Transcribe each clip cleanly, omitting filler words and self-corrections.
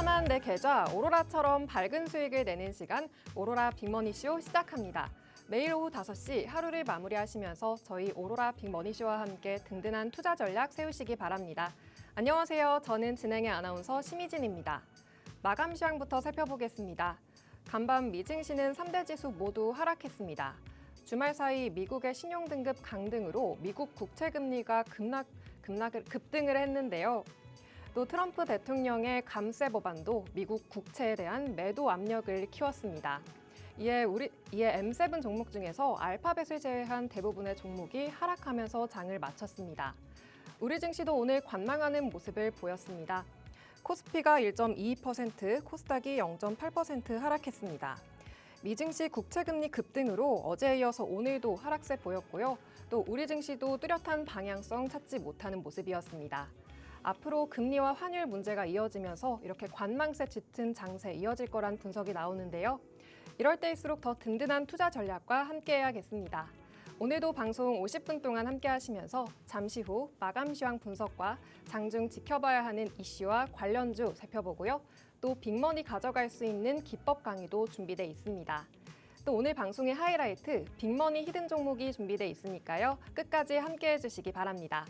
편한 내 계좌 오로라처럼 밝은 수익을 내는 시간 오로라 빅머니쇼 시작합니다. 매일 오후 5시 하루를 마무리하시면서 저희 오로라 빅머니쇼와 함께 든든한 투자 전략 세우시기 바랍니다. 안녕하세요. 저는 진행의 아나운서 심희진입니다. 마감 시황부터 살펴보겠습니다. 간밤 미증시는 3대 지수 모두 하락했습니다. 주말 사이 미국의 신용등급 강등으로 미국 국채금리가 급등을 했는데요. 또 트럼프 대통령의 감세 법안도 미국 국채에 대한 매도 압력을 키웠습니다. 이에 M7 종목 중에서 알파벳을 제외한 대부분의 종목이 하락하면서 장을 마쳤습니다. 우리 증시도 오늘 관망하는 모습을 보였습니다. 코스피가 1.22%, 코스닥이 0.8% 하락했습니다. 미증시 국채금리 급등으로 어제에 이어서 오늘도 하락세 보였고요. 또 우리 증시도 뚜렷한 방향성 찾지 못하는 모습이었습니다. 앞으로 금리와 환율 문제가 이어지면서 이렇게 관망세 짙은 장세 이어질 거란 분석이 나오는데요. 이럴 때일수록 더 든든한 투자 전략과 함께해야겠습니다. 오늘도 방송 50분 동안 함께하시면서 잠시 후 마감 시황 분석과 장중 지켜봐야 하는 이슈와 관련주 살펴보고요. 또 빅머니 가져갈 수 있는 기법 강의도 준비돼 있습니다. 또 오늘 방송의 하이라이트 빅머니 히든 종목이 준비돼 있으니까요. 끝까지 함께해 주시기 바랍니다.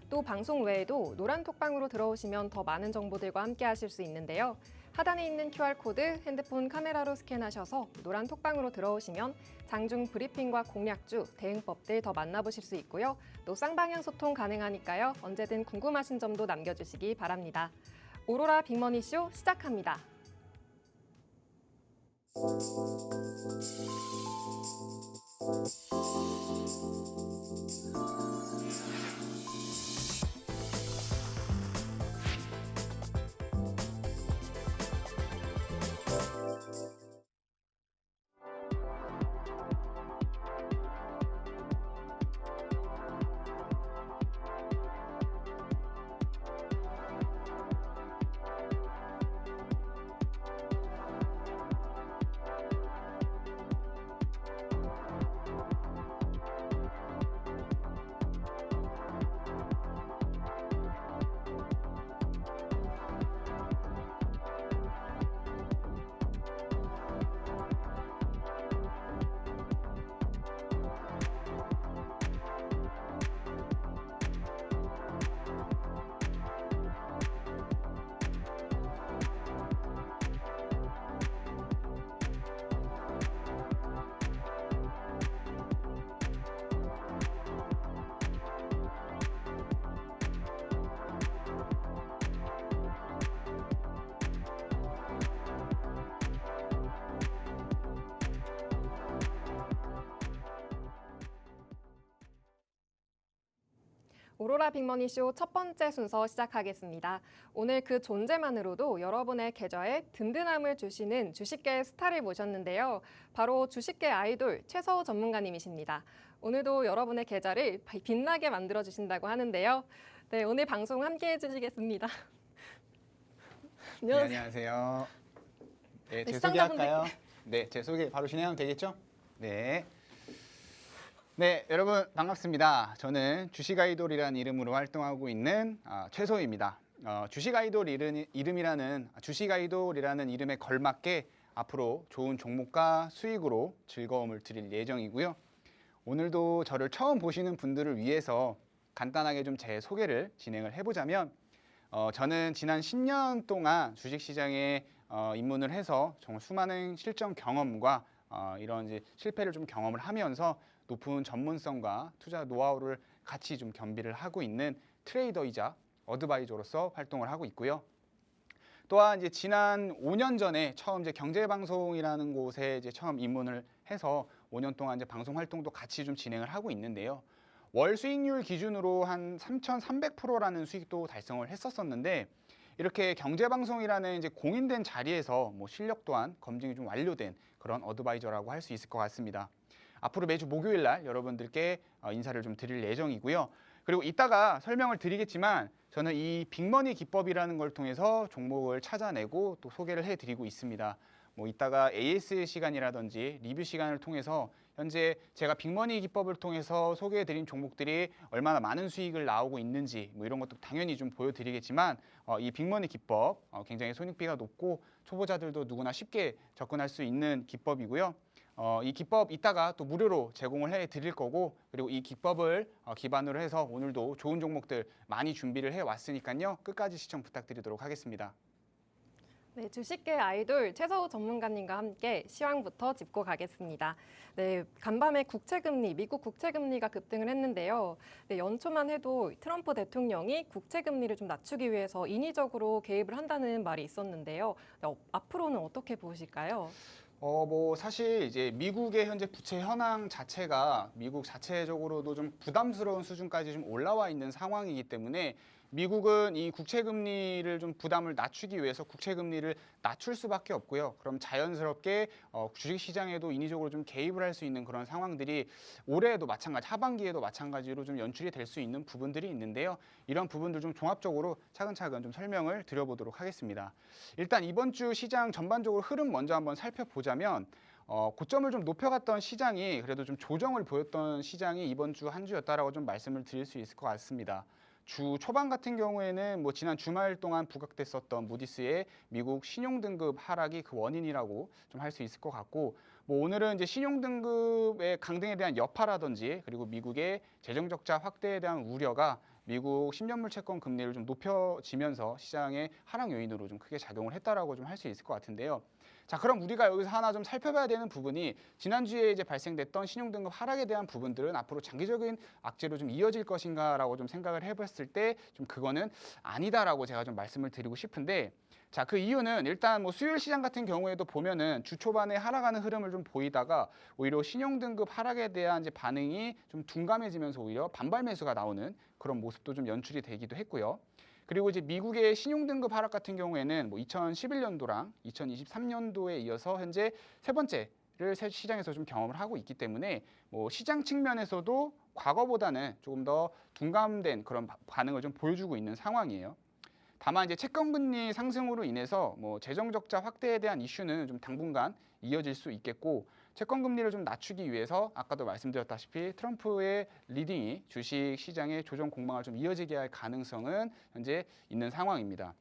또 방송 외에도 노란 톡방으로 들어오시면 더 많은 정보들과 함께 하실 수 있는데요. 하단에 있는 QR코드 핸드폰 카메라로 스캔하셔서 노란 톡방으로 들어오시면 장중 브리핑과 공략주, 대응법들 더 만나보실 수 있고요. 또 쌍방향 소통 가능하니까요. 언제든 궁금하신 점도 남겨주시기 바랍니다. 오로라 빅머니쇼 시작합니다. 오로라 빅머니쇼 첫 번째 순서 시작하겠습니다. 오늘 그 존재만으로도 여러분의 계좌에 든든함을 주시는 주식계의 스타를 모셨는데요. 바로 주식계 아이돌 최서우 전문가님이십니다. 오늘도 여러분의 계좌를 빛나게 만들어주신다고 하는데요. 네, 오늘 방송 함께해 주시겠습니다. 네, 안녕하세요. 네, 제 소개할까요? 네, 제 소개 바로 진행하면 되겠죠? 네. 네, 여러분 반갑습니다. 저는 주식 아이돌이라는 이름으로 활동하고 있는 최소희입니다. 주식 아이돌이라는 이름에 걸맞게 앞으로 좋은 종목과 수익으로 즐거움을 드릴 예정이고요. 오늘도 저를 처음 보시는 분들을 위해서 간단하게 좀 제 소개를 진행을 해보자면 저는 지난 10년 동안 주식시장에 입문을 해서 정말 수많은 실전 경험과 이런 이제 실패를 좀 경험을 하면서 높은 전문성과 투자 노하우를 같이 좀 겸비를 하고 있는 트레이더이자 어드바이저로서 활동을 하고 있고요. 또한 이제 지난 5년 전에 처음 이제 경제방송이라는 곳에 이제 처음 입문을 해서 5년 동안 이제 방송 활동도 같이 좀 진행을 하고 있는데요. 월 수익률 기준으로 한 3,300%라는 수익도 달성을 했었었는데 이렇게 경제방송이라는 이제 공인된 자리에서 뭐 실력 또한 검증이 좀 완료된 그런 어드바이저라고 할 수 있을 것 같습니다. 앞으로 매주 목요일 날 여러분들께 인사를 좀 드릴 예정이고요. 그리고 이따가 설명을 드리겠지만 저는 이 빅머니 기법이라는 걸 통해서 종목을 찾아내고 또 소개를 해드리고 있습니다. 뭐 이따가 AS 시간이라든지 리뷰 시간을 통해서 현재 제가 빅머니 기법을 통해서 소개해드린 종목들이 얼마나 많은 수익을 나오고 있는지 뭐 이런 것도 당연히 좀 보여드리겠지만 이 빅머니 기법 굉장히 손익비가 높고 초보자들도 누구나 쉽게 접근할 수 있는 기법이고요. 이 기법 이따가 또 무료로 제공을 해드릴 거고, 그리고 이 기법을 기반으로 해서 오늘도 좋은 종목들 많이 준비를 해왔으니까요. 끝까지 시청 부탁드리도록 하겠습니다. 네, 주식계 아이돌 최서우 전문가님과 함께 시황부터 짚고 가겠습니다. 네, 간밤에 국채금리, 미국 국채금리가 급등을 했는데요. 네, 연초만 해도 트럼프 대통령이 국채금리를 좀 낮추기 위해서 인위적으로 개입을 한다는 말이 있었는데요. 네, 앞으로는 어떻게 보실까요? 뭐 사실 이제 미국의 현재 부채 현황 자체가 미국 자체적으로도 좀 부담스러운 수준까지 좀 올라와 있는 상황이기 때문에 미국은 이 국채 금리를 좀 부담을 낮추기 위해서 국채 금리를 낮출 수밖에 없고요. 그럼 자연스럽게 주식 시장에도 인위적으로 좀 개입을 할 수 있는 그런 상황들이 올해에도 마찬가지, 하반기에도 마찬가지로 좀 연출이 될 수 있는 부분들이 있는데요. 이런 부분들 좀 종합적으로 차근차근 좀 설명을 드려보도록 하겠습니다. 일단 이번 주 시장 전반적으로 흐름 먼저 한번 살펴보자면 고점을 좀 높여갔던 시장이 그래도 좀 조정을 보였던 시장이 이번 주 한 주였다라고 좀 말씀을 드릴 수 있을 것 같습니다. 주 초반 같은 경우에는 뭐 지난 주말 동안 부각됐었던 무디스의 미국 신용등급 하락이 그 원인이라고 좀 할 수 있을 것 같고, 뭐 오늘은 이제 신용등급의 강등에 대한 여파라든지 그리고 미국의 재정적자 확대에 대한 우려가 미국 10년물 채권 금리를 좀 높여지면서 시장의 하락 요인으로 좀 크게 작용을 했다라고 좀 할 수 있을 것 같은데요. 자, 그럼 우리가 여기서 하나 좀 살펴봐야 되는 부분이 지난주에 이제 발생됐던 신용등급 하락에 대한 부분들은 앞으로 장기적인 악재로 좀 이어질 것인가라고 좀 생각을 해봤을 때 좀 그거는 아니다라고 제가 좀 말씀을 드리고 싶은데, 자, 그 이유는 일단 뭐 수요일 시장 같은 경우에도 보면은 주 초반에 하락하는 흐름을 좀 보이다가 오히려 신용등급 하락에 대한 이제 반응이 좀 둔감해지면서 오히려 반발 매수가 나오는 그런 모습도 좀 연출이 되기도 했고요. 그리고 이제 미국의 신용등급 하락 같은 경우에는 뭐 2011년도랑 2023년도에 이어서 현재 세 번째를 시장에서 좀 경험을 하고 있기 때문에 뭐 시장 측면에서도 과거보다는 조금 더 둔감된 그런 반응을 좀 보여주고 있는 상황이에요. 다만 이제 채권금리 상승으로 인해서 뭐 재정적자 확대에 대한 이슈는 좀 당분간 이어질 수 있겠고, 채권금리를 좀 낮추기 위해서 아까도 말씀드렸다시피 트럼프의 리딩이 주식 시장의 조정 공방을 좀 이어지게 할 가능성은 현재 있는 상황입니다.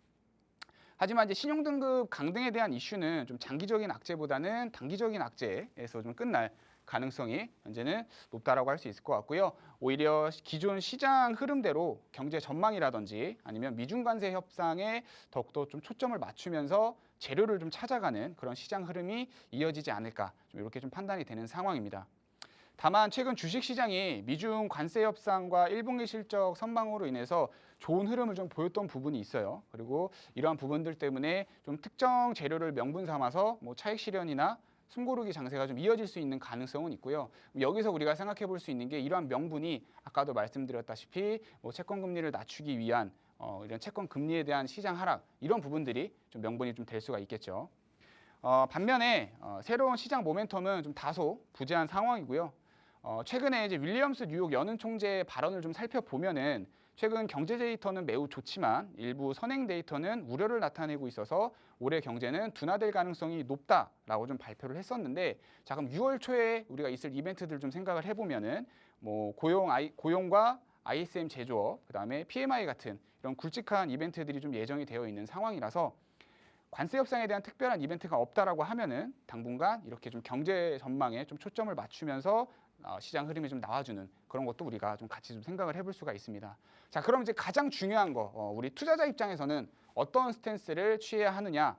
하지만 이제 신용등급 강등에 대한 이슈는 좀 장기적인 악재보다는 단기적인 악재에서 좀 끝날 가능성이 현재는 높다라고 할 수 있을 것 같고요. 오히려 기존 시장 흐름대로 경제 전망이라든지 아니면 미중 관세 협상에 더욱더 좀 초점을 맞추면서 재료를 좀 찾아가는 그런 시장 흐름이 이어지지 않을까, 좀 이렇게 좀 판단이 되는 상황입니다. 다만 최근 주식 시장이 미중 관세 협상과 1분기 실적 선방으로 인해서 좋은 흐름을 좀 보였던 부분이 있어요. 그리고 이러한 부분들 때문에 좀 특정 재료를 명분 삼아서 뭐 차익 실현이나 숨고르기 장세가 좀 이어질 수 있는 가능성은 있고요. 여기서 우리가 생각해 볼 수 있는 게 이러한 명분이 아까도 말씀드렸다시피 뭐 채권 금리를 낮추기 위한 이런 채권 금리에 대한 시장 하락, 이런 부분들이 좀 명분이 좀 될 수가 있겠죠. 반면에 새로운 시장 모멘텀은 좀 다소 부재한 상황이고요. 최근에 이제 윌리엄스 뉴욕 연은 총재의 발언을 좀 살펴보면은 최근 경제 데이터는 매우 좋지만 일부 선행 데이터는 우려를 나타내고 있어서 올해 경제는 둔화될 가능성이 높다라고 좀 발표를 했었는데, 자, 그럼 6월 초에 우리가 있을 이벤트들 좀 생각을 해보면은 뭐 고용과 ISM 제조업, 그다음에 PMI 같은 이런 굵직한 이벤트들이 좀 예정이 되어 있는 상황이라서 관세 협상에 대한 특별한 이벤트가 없다라고 하면은 당분간 이렇게 좀 경제 전망에 좀 초점을 맞추면서 시장 흐름이 좀 나와주는 그런 것도 우리가 좀 같이 좀 생각을 해볼 수가 있습니다. 자, 그럼 이제 가장 중요한 거, 우리 투자자 입장에서는 어떤 스탠스를 취해야 하느냐?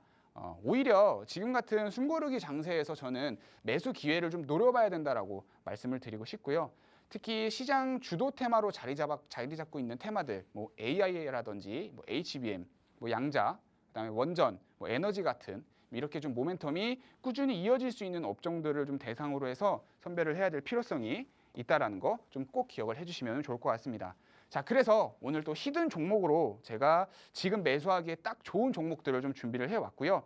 오히려 지금 같은 숨고르기 장세에서 저는 매수 기회를 좀 노려봐야 된다라고 말씀을 드리고 싶고요. 특히 시장 주도 테마로 자리 잡고 있는 테마들, 뭐 AI라든지 뭐 HBM, 뭐 양자, 그다음에 원전, 뭐 에너지 같은 이렇게 좀 모멘텀이 꾸준히 이어질 수 있는 업종들을 좀 대상으로 해서 선별을 해야 될 필요성이 있다라는 거 좀 꼭 기억을 해주시면 좋을 것 같습니다. 자, 그래서 오늘 또 히든 종목으로 제가 지금 매수하기에 딱 좋은 종목들을 좀 준비를 해왔고요.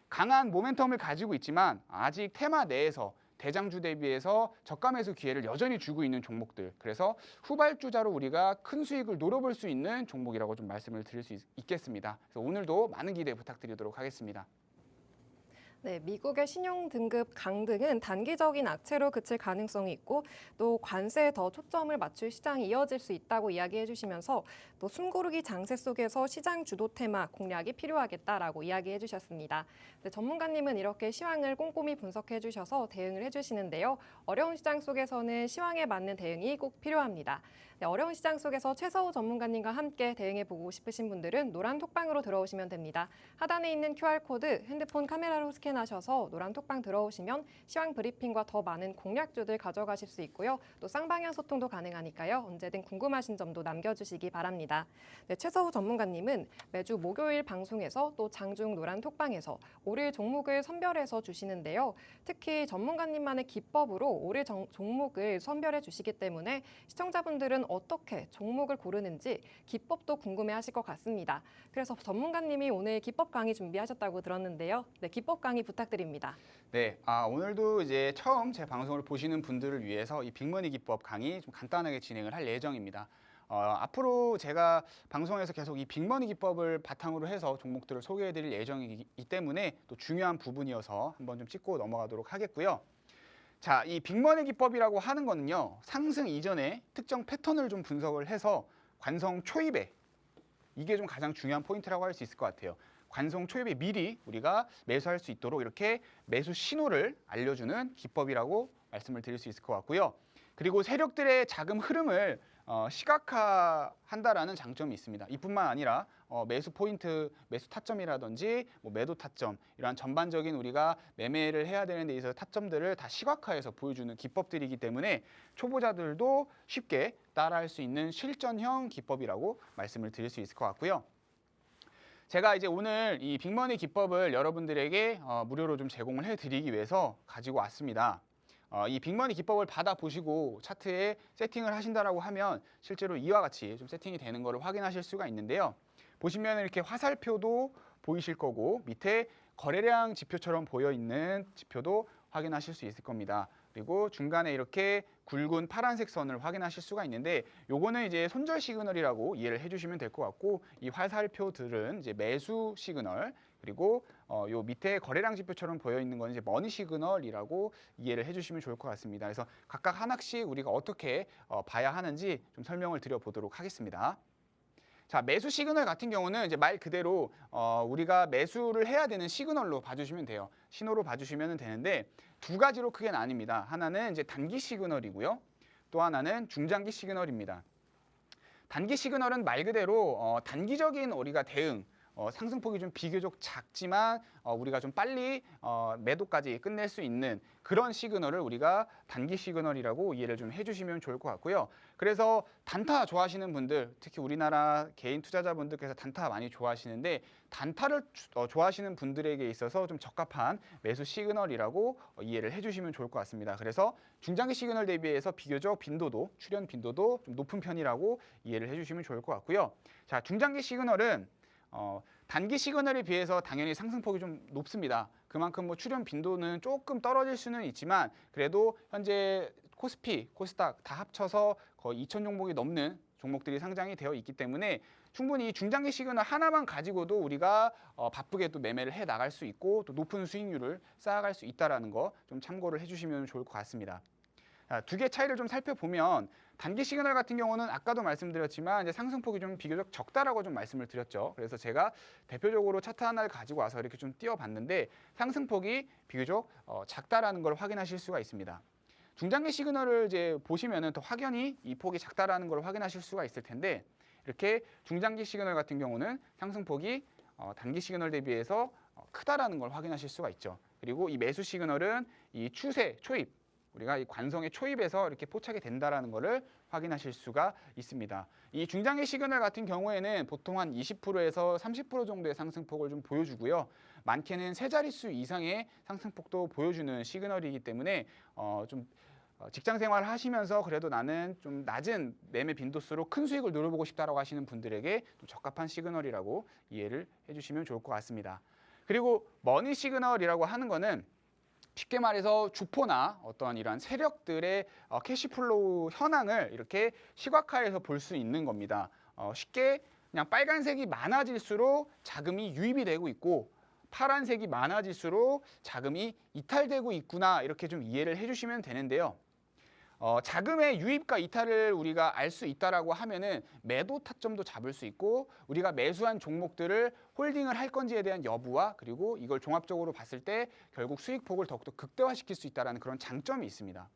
강한 모멘텀을 가지고 있지만 아직 테마 내에서 대장주 대비해서 저가 매수 기회를 여전히 주고 있는 종목들, 그래서 후발주자로 우리가 큰 수익을 노려볼 수 있는 종목이라고 좀 말씀을 드릴 수 있겠습니다. 그래서 오늘도 많은 기대 부탁드리도록 하겠습니다. 네, 미국의 신용 등급 강등은 단기적인 악재로 그칠 가능성이 있고 또 관세에 더 초점을 맞출 시장이 이어질 수 있다고 이야기해 주시면서 또 숨고르기 장세 속에서 시장 주도 테마 공략이 필요하겠다라고 이야기해 주셨습니다. 네, 전문가님은 이렇게 시황을 꼼꼼히 분석해 주셔서 대응을 해 주시는데요. 어려운 시장 속에서는 시황에 맞는 대응이 꼭 필요합니다. 네, 어려운 시장 속에서 최서우 전문가님과 함께 대응해 보고 싶으신 분들은 노란 톡방으로 들어오시면 됩니다. 하단에 있는 QR코드 핸드폰 카메라로 스캔하셔서 노란 톡방 들어오시면 시황 브리핑과 더 많은 공략주들 가져가실 수 있고요. 또 쌍방향 소통도 가능하니까요. 언제든 궁금하신 점도 남겨주시기 바랍니다. 네, 최서우 전문가님은 매주 목요일 방송에서 또 장중 노란 톡방에서 오릴 종목을 선별해서 주시는데요. 특히 전문가님만의 기법으로 오릴 종목을 선별해 주시기 때문에 시청자분들은 어떻게 종목을 고르는지 기법도 궁금해하실 것 같습니다. 그래서 전문가님이 오늘 기법 강의 준비하셨다고 들었는데요. 네, 기법 강의 부탁드립니다. 네, 오늘도 이제 처음 제 방송을 보시는 분들을 위해서 이 빅머니 기법 강의 좀 간단하게 진행을 할 예정입니다. 앞으로 제가 방송에서 계속 이 빅머니 기법을 바탕으로 해서 종목들을 소개해드릴 예정이기 때문에 또 중요한 부분이어서 한번 좀 짚고 넘어가도록 하겠고요. 자, 이 빅머니 기법이라고 하는 거는요, 상승 이전에 특정 패턴을 좀 분석을 해서 관성 초입에, 이게 좀 가장 중요한 포인트라고 할 수 있을 것 같아요. 관성 초입에 미리 우리가 매수할 수 있도록 이렇게 매수 신호를 알려주는 기법이라고 말씀을 드릴 수 있을 것 같고요. 그리고 세력들의 자금 흐름을 시각화한다라는 장점이 있습니다. 이뿐만 아니라 매수 포인트, 매수 타점이라든지 뭐 매도 타점, 이러한 전반적인 우리가 매매를 해야 되는 데 있어서 타점들을 다 시각화해서 보여주는 기법들이기 때문에 초보자들도 쉽게 따라할 수 있는 실전형 기법이라고 말씀을 드릴 수 있을 것 같고요. 제가 이제 오늘 이 빅머니 기법을 여러분들에게 무료로 좀 제공을 해드리기 위해서 가지고 왔습니다. 이 빅머니 기법을 받아보시고 차트에 세팅을 하신다라고 하면 실제로 이와 같이 좀 세팅이 되는 것을 확인하실 수가 있는데요. 보시면 이렇게 화살표도 보이실 거고 밑에 거래량 지표처럼 보여 있는 지표도 확인하실 수 있을 겁니다. 그리고 중간에 이렇게 굵은 파란색 선을 확인하실 수가 있는데 요거는 이제 손절 시그널이라고 이해를 해주시면 될 것 같고, 이 화살표들은 이제 매수 시그널, 그리고 요 밑에 거래량 지표처럼 보여 있는 건 이제 머니 시그널이라고 이해를 해주시면 좋을 것 같습니다. 그래서 각각 하나씩 우리가 어떻게 봐야 하는지 좀 설명을 드려보도록 하겠습니다. 자, 매수 시그널 같은 경우는 이제 말 그대로 우리가 매수를 해야 되는 시그널로 봐주시면 돼요. 신호로 봐주시면 되는데 두 가지로 크게 나뉩니다. 하나는 이제 단기 시그널이고요. 또 하나는 중장기 시그널입니다. 단기 시그널은 말 그대로 단기적인 우리가 대응, 상승폭이 좀 비교적 작지만 우리가 좀 빨리 매도까지 끝낼 수 있는 그런 시그널을 우리가 단기 시그널이라고 이해를 좀 해주시면 좋을 것 같고요. 그래서 단타 좋아하시는 분들, 특히 우리나라 개인 투자자분들께서 단타 많이 좋아하시는데 단타를 좋아하시는 분들에게 있어서 좀 적합한 매수 시그널이라고 이해를 해주시면 좋을 것 같습니다. 그래서 중장기 시그널 대비해서 비교적 빈도도, 출현 빈도도 좀 높은 편이라고 이해를 해주시면 좋을 것 같고요. 자, 중장기 시그널은 단기 시그널에 비해서 당연히 상승폭이 좀 높습니다. 그만큼 뭐 출현 빈도는 조금 떨어질 수는 있지만 그래도 현재 코스피, 코스닥 다 합쳐서 거의 2,000 종목이 넘는 종목들이 상장이 되어 있기 때문에 충분히 중장기 시그널 하나만 가지고도 우리가 바쁘게 또 매매를 해 나갈 수 있고 또 높은 수익률을 쌓아갈 수 있다는 거 좀 참고를 해주시면 좋을 것 같습니다. 두 개 차이를 좀 살펴보면 단기 시그널 같은 경우는 아까도 말씀드렸지만 이제 상승폭이 좀 비교적 적다라고 좀 말씀을 드렸죠. 그래서 제가 대표적으로 차트 하나를 가지고 와서 이렇게 좀 띄워봤는데 상승폭이 비교적 작다라는 걸 확인하실 수가 있습니다. 중장기 시그널을 이제 보시면은 더 확연히 이 폭이 작다라는 걸 확인하실 수가 있을 텐데 이렇게 중장기 시그널 같은 경우는 상승폭이 단기 시그널 대비해서 크다라는 걸 확인하실 수가 있죠. 그리고 이 매수 시그널은 이 추세 초입, 우리가 이 관성의 초입에서 이렇게 포착이 된다라는 것을 확인하실 수가 있습니다. 이 중장기 시그널 같은 경우에는 보통 한 20%에서 30% 정도의 상승폭을 좀 보여주고요. 많게는 세 자릿수 이상의 상승폭도 보여주는 시그널이기 때문에 좀 직장 생활을 하시면서 그래도 나는 좀 낮은 매매 빈도수로 큰 수익을 누려보고 싶다라고 하시는 분들에게 좀 적합한 시그널이라고 이해를 해주시면 좋을 것 같습니다. 그리고 머니 시그널이라고 하는 거는 쉽게 말해서 주포나 어떤 이러한 세력들의 캐시플로우 현황을 이렇게 시각화해서 볼 수 있는 겁니다. 쉽게 그냥 빨간색이 많아질수록 자금이 유입이 되고 있고 파란색이 많아질수록 자금이 이탈되고 있구나 이렇게 좀 이해를 해주시면 되는데요. 자금의 유입과 이탈을 우리가 알 수 있다라고 하면은 매도 타점도 잡을 수 있고 우리가 매수한 종목들을 홀딩을 할 건지에 대한 여부와 그리고 이걸 종합적으로 봤을 때 결국 수익폭을 더욱더 극대화시킬 수 있다는 그런 장점이 있습니다.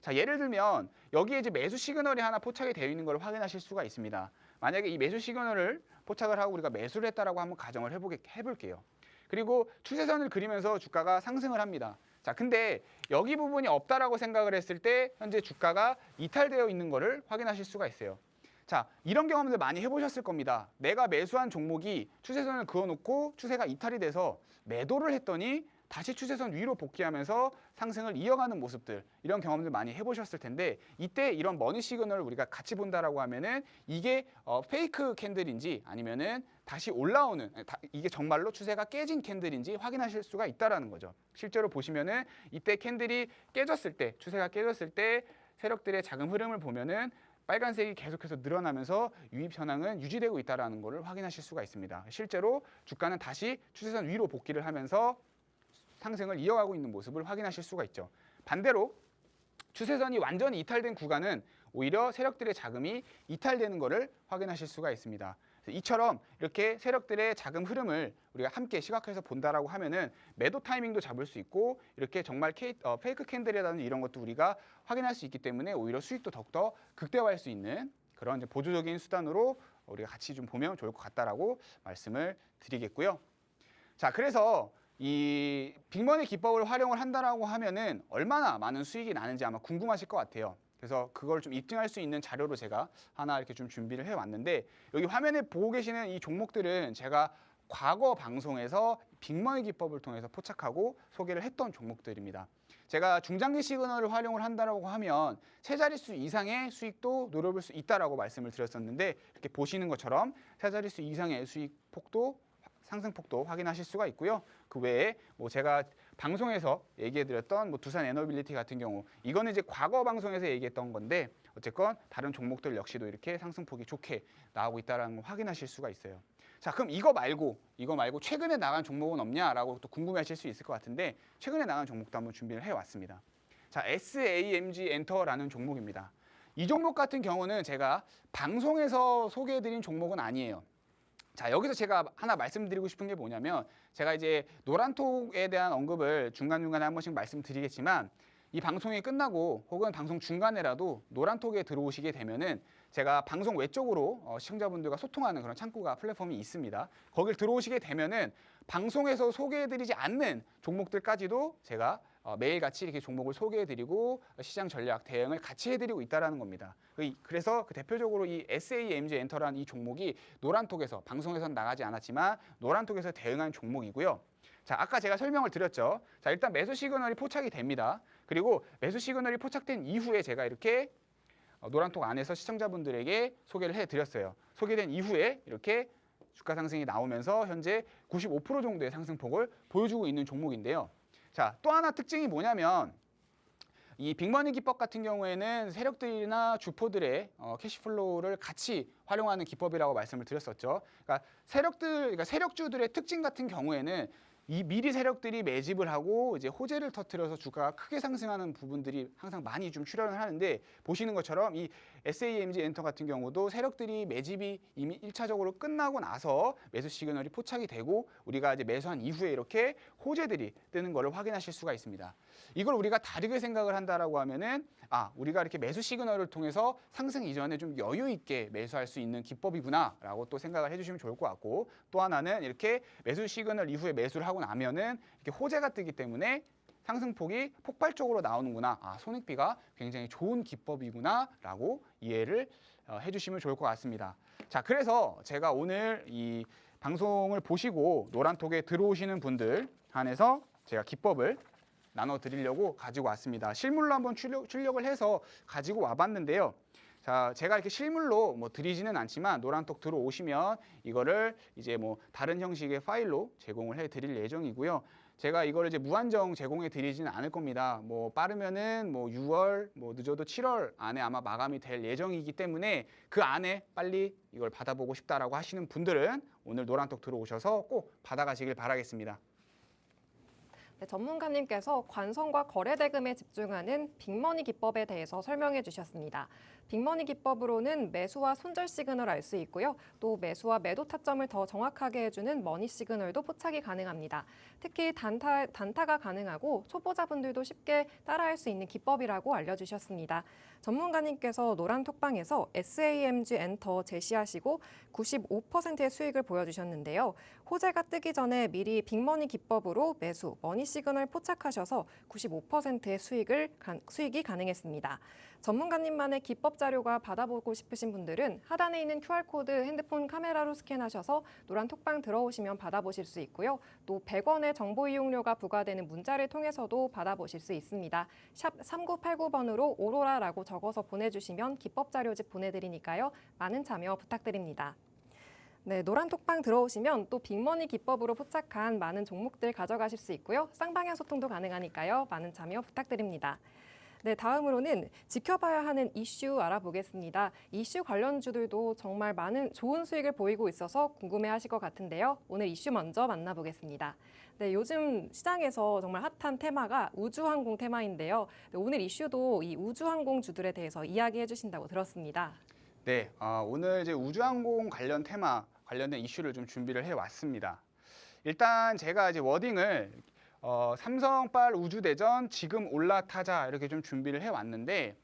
자, 예를 들면 여기에 이제 매수 시그널이 하나 포착이 되어 있는 걸 확인하실 수가 있습니다. 만약에 이 매수 시그널을 포착을 하고 우리가 매수를 했다라고 한번 가정을 해볼게요. 그리고 추세선을 그리면서 주가가 상승을 합니다. 자, 근데 여기 부분이 없다라고 생각을 했을 때 현재 주가가 이탈되어 있는 것을 확인하실 수가 있어요. 자, 이런 경험들 많이 해보셨을 겁니다. 내가 매수한 종목이 추세선을 그어놓고 추세가 이탈이 돼서 매도를 했더니 다시 추세선 위로 복귀하면서 상승을 이어가는 모습들, 이런 경험들 많이 해보셨을 텐데 이때 이런 머니 시그널을 우리가 같이 본다라고 하면은 이게 페이크 캔들인지 아니면은 다시 올라오는, 이게 정말로 추세가 깨진 캔들인지 확인하실 수가 있다라는 거죠. 실제로 보시면은 이때 캔들이 깨졌을 때, 추세가 깨졌을 때 세력들의 자금 흐름을 보면은 빨간색이 계속해서 늘어나면서 유입 현황은 유지되고 있다라는 것을 확인하실 수가 있습니다. 실제로 주가는 다시 추세선 위로 복귀를 하면서 상승을 이어가고 있는 모습을 확인하실 수가 있죠. 반대로 추세선이 완전히 이탈된 구간은 오히려 세력들의 자금이 이탈되는 것을 확인하실 수가 있습니다. 이처럼 이렇게 세력들의 자금 흐름을 우리가 함께 시각해서 본다라고 하면은 매도 타이밍도 잡을 수 있고 이렇게 정말 페이크 캔들이라든지 이런 것도 우리가 확인할 수 있기 때문에 오히려 수익도 더욱더 극대화할 수 있는 그런 이제 보조적인 수단으로 우리가 같이 좀 보면 좋을 것 같다라고 말씀을 드리겠고요. 자, 그래서 이 빅머니 기법을 활용을 한다라고 하면은 얼마나 많은 수익이 나는지 아마 궁금하실 것 같아요. 그래서 그걸 좀 입증할 수 있는 자료로 제가 하나 이렇게 좀 준비를 해왔는데 여기 화면에 보고 계시는 이 종목들은 제가 과거 방송에서 빅머니 기법을 통해서 포착하고 소개를 했던 종목들입니다. 제가 중장기 시그널을 활용을 한다라고 하면 세 자릿수 이상의 수익도 노려볼 수 있다라고 말씀을 드렸었는데 이렇게 보시는 것처럼 세 자릿수 이상의 수익 폭도 상승폭도 확인하실 수가 있고요. 그 외에 뭐 제가 방송에서 얘기해드렸던 뭐 두산 에너빌리티 같은 경우 이거는 이제 과거 방송에서 얘기했던 건데 어쨌건 다른 종목들 역시도 이렇게 상승폭이 좋게 나오고 있다는 걸 확인하실 수가 있어요. 자, 그럼 이거 말고 최근에 나간 종목은 없냐라고 또 궁금해하실 수 있을 것 같은데 최근에 나간 종목도 한번 준비를 해왔습니다. 자, SAMG 엔터라는 종목입니다. 이 종목 같은 경우는 제가 방송에서 소개해드린 종목은 아니에요. 자, 여기서 제가 하나 말씀드리고 싶은 게 뭐냐면 제가 이제 노란톡에 대한 언급을 중간중간에 한 번씩 말씀드리겠지만 이 방송이 끝나고 혹은 방송 중간에라도 노란톡에 들어오시게 되면은 제가 방송 외적으로 시청자분들과 소통하는 그런 창구가 플랫폼이 있습니다. 거길 들어오시게 되면은 방송에서 소개해드리지 않는 종목들까지도 제가 매일같이 이렇게 종목을 소개해드리고 시장 전략 대응을 같이 해드리고 있다는 겁니다. 그래서 대표적으로 이 SAMG 엔터라는 이 종목이 노란톡에서 방송에서는 나가지 않았지만 노란톡에서 대응한 종목이고요. 자, 아까 제가 설명을 드렸죠. 자, 일단 매수 시그널이 포착이 됩니다. 그리고 매수 시그널이 포착된 이후에 제가 이렇게 노란톡 안에서 시청자분들에게 소개를 해드렸어요. 소개된 이후에 이렇게 주가 상승이 나오면서 현재 95% 정도의 상승폭을 보여주고 있는 종목인데요. 자, 또 하나 특징이 뭐냐면 이 빅머니 기법 같은 경우에는 세력들이나 주포들의 캐시플로우를 같이 활용하는 기법이라고 말씀을 드렸었죠. 그러니까 세력주들의 특징 같은 경우에는 이 미리 세력들이 매집을 하고 이제 호재를 터뜨려서 주가가 크게 상승하는 부분들이 항상 많이 좀 출현을 하는데 보시는 것처럼 이 SAMG 엔터 같은 경우도 세력들이 매집이 이미 1차적으로 끝나고 나서 매수 시그널이 포착이 되고 우리가 이제 매수한 이후에 이렇게 호재들이 뜨는 것을 확인하실 수가 있습니다. 이걸 우리가 다르게 생각을 한다라고 하면은 우리가 이렇게 매수 시그널을 통해서 상승 이전에 좀 여유 있게 매수할 수 있는 기법이구나라고 또 생각을 해주시면 좋을 것 같고 또 하나는 이렇게 매수 시그널 이후에 매수를 하고 나면은 이렇게 호재가 뜨기 때문에 상승폭이 폭발적으로 나오는구나. 손익비가 굉장히 좋은 기법이구나라고 이해를 해주시면 좋을 것 같습니다. 자, 그래서 제가 오늘 이 방송을 보시고 노란톡에 들어오시는 분들 한해서 제가 기법을 나눠드리려고 가지고 왔습니다. 실물로 한번 출력을 해서 가지고 와봤는데요. 자, 제가 이렇게 실물로 뭐 드리지는 않지만 노란톡 들어오시면 이거를 이제 뭐 다른 형식의 파일로 제공을 해드릴 예정이고요. 제가 이걸 이제 무한정 제공해 드리지는 않을 겁니다. 뭐 빠르면은 뭐 6월, 뭐 늦어도 7월 안에 아마 마감이 될 예정이기 때문에 그 안에 빨리 이걸 받아보고 싶다라고 하시는 분들은 오늘 노란톡 들어오셔서 꼭 받아가시길 바라겠습니다. 네, 전문가님께서 관성과 거래 대금에 집중하는 빅머니 기법에 대해서 설명해 주셨습니다. 빅머니 기법으로는 매수와 손절 시그널을 알 수 있고요. 또 매수와 매도 타점을 더 정확하게 해주는 머니 시그널도 포착이 가능합니다. 특히 단타가 가능하고 초보자분들도 쉽게 따라할 수 있는 기법이라고 알려주셨습니다. 전문가님께서 노란 톡방에서 SAMG 엔터 제시하시고 95%의 수익을 보여주셨는데요. 호재가 뜨기 전에 미리 빅머니 기법으로 매수, 머니 시그널 포착하셔서 95%의 수익이 가능했습니다. 전문가님만의 기법 자료가 받아보고 싶으신 분들은 하단에 있는 QR코드 핸드폰 카메라로 스캔하셔서 노란 톡방 들어오시면 받아보실 수 있고요. 또 100원의 정보 이용료가 부과되는 문자를 통해서도 받아보실 수 있습니다. 샵 3989번으로 오로라라고 적어서 보내주시면 기법 자료집 보내드리니까요. 많은 참여 부탁드립니다. 네, 노란 톡방 들어오시면 또 빅머니 기법으로 포착한 많은 종목들 가져가실 수 있고요. 쌍방향 소통도 가능하니까요. 많은 참여 부탁드립니다. 네, 다음으로는 지켜봐야 하는 이슈 알아보겠습니다. 이슈 관련주들도 정말 많은 좋은 수익을 보이고 있어서 궁금해하실 것 같은데요. 오늘 이슈 먼저 만나보겠습니다. 네, 요즘 시장에서 정말 핫한 테마가 우주항공 테마인데요. 네, 오늘 이슈도 이 우주항공주들에 대해서 이야기해 주신다고 들었습니다. 네, 오늘 이제 우주항공 관련 테마 관련된 이슈를 좀 준비를 해왔습니다. 일단 제가 이제 워딩을 삼성빨 우주대전 지금 올라타자 이렇게 좀 준비를 해왔는데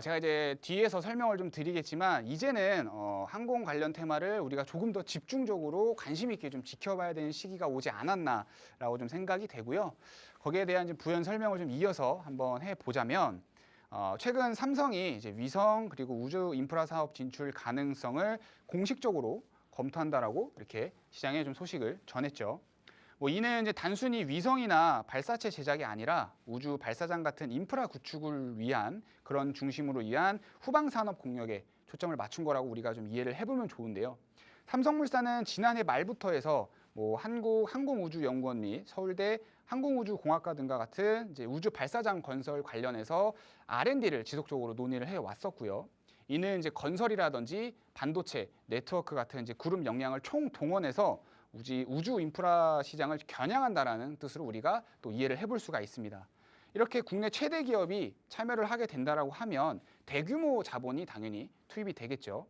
제가 이제 뒤에서 설명을 좀 드리겠지만 이제는 항공 관련 테마를 우리가 조금 더 집중적으로 관심 있게 좀 지켜봐야 되는 시기가 오지 않았나라고 좀 생각이 되고요. 거기에 대한 이제 부연 설명을 좀 이어서 한번 해보자면 최근 삼성이 이제 위성 그리고 우주 인프라 사업 진출 가능성을 공식적으로 검토한다라고 이렇게 시장에 좀 소식을 전했죠. 이는 이제 단순히 위성이나 발사체 제작이 아니라 우주 발사장 같은 인프라 구축을 위한 그런 중심으로 위한 후방 산업 공략에 초점을 맞춘 거라고 우리가 좀 이해를 해보면 좋은데요. 삼성물산은 지난해 말부터 해서 한국항공우주연구원 및 서울대 항공우주공학과 등과 같은 이제 우주 발사장 건설 관련해서 R&D를 지속적으로 논의를 해왔었고요. 이는 이제 건설이라든지 반도체, 네트워크 같은 이제 그룹 역량을 총동원해서 우주 인프라 시장을 겨냥한다라는 뜻으로 우리가 또 이해를 해볼 수가 있습니다. 이렇게 국내 최대 기업이 참여를 하게 된다라고 하면 대규모 자본이 당연히 투입이 되겠죠.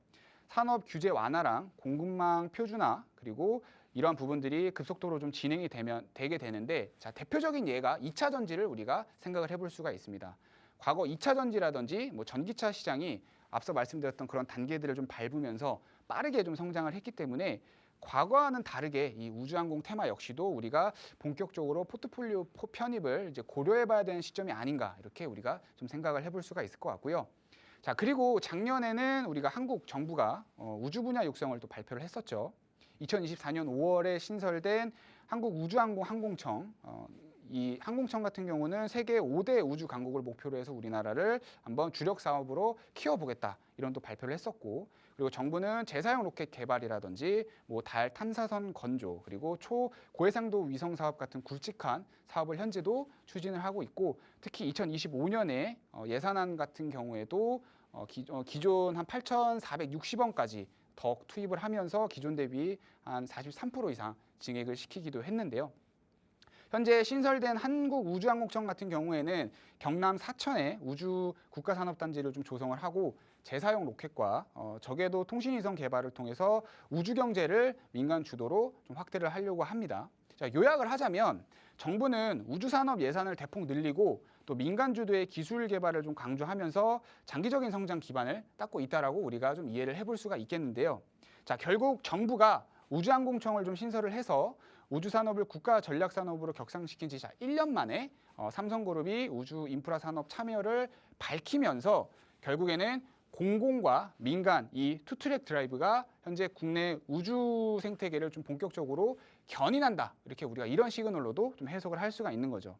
산업 규제 완화랑 공급망 표준화 그리고 이러한 부분들이 급속도로 좀 진행이 되게 되는데 대표적인 예가 2차 전지를 우리가 생각을 해볼 수가 있습니다. 과거 2차 전지라든지 전기차 시장이 앞서 말씀드렸던 그런 단계들을 좀 밟으면서 빠르게 좀 성장을 했기 때문에 과거와는 다르게 이 우주항공 테마 역시도 우리가 본격적으로 포트폴리오 편입을 이제 고려해봐야 되는 시점이 아닌가 이렇게 우리가 좀 생각을 해볼 수가 있을 것 같고요. 자, 그리고 작년에는 우리가 한국 정부가 우주 분야 육성을 또 발표를 했었죠. 2024년 5월에 신설된 한국우주항공항공청, 이 항공청 같은 경우는 세계 5대 우주 강국을 목표로 해서 우리나라를 한번 주력 사업으로 키워보겠다 이런 또 발표를 했었고, 그리고 정부는 재사용 로켓 개발이라든지 달 탐사선 건조 그리고 초고해상도 위성 사업 같은 굵직한 사업을 현재도 추진을 하고 있고, 특히 2025년에 예산안 같은 경우에도 기존 한 8,460원까지 더 투입을 하면서 기존 대비 한 43% 이상 증액을 시키기도 했는데요. 현재 신설된 한국우주항공청 같은 경우에는 경남 사천에 우주 국가산업단지를 좀 조성을 하고 재사용 로켓과 저궤도 통신위성 개발을 통해서 우주 경제를 민간 주도로 좀 확대를 하려고 합니다. 자, 요약을 하자면 정부는 우주산업 예산을 대폭 늘리고 또 민간 주도의 기술 개발을 좀 강조하면서 장기적인 성장 기반을 닦고 있다라고 우리가 좀 이해를 해볼 수가 있겠는데요. 자, 결국 정부가 우주항공청을 좀 신설을 해서 우주산업을 국가 전략산업으로 격상시킨 지 1년 만에 삼성그룹이 우주 인프라 산업 참여를 밝히면서 결국에는 공공과 민간 이 투트랙 드라이브가 현재 국내 우주 생태계를 좀 본격적으로 견인한다. 이렇게 우리가 이런 시그널로도 좀 해석을 할 수가 있는 거죠.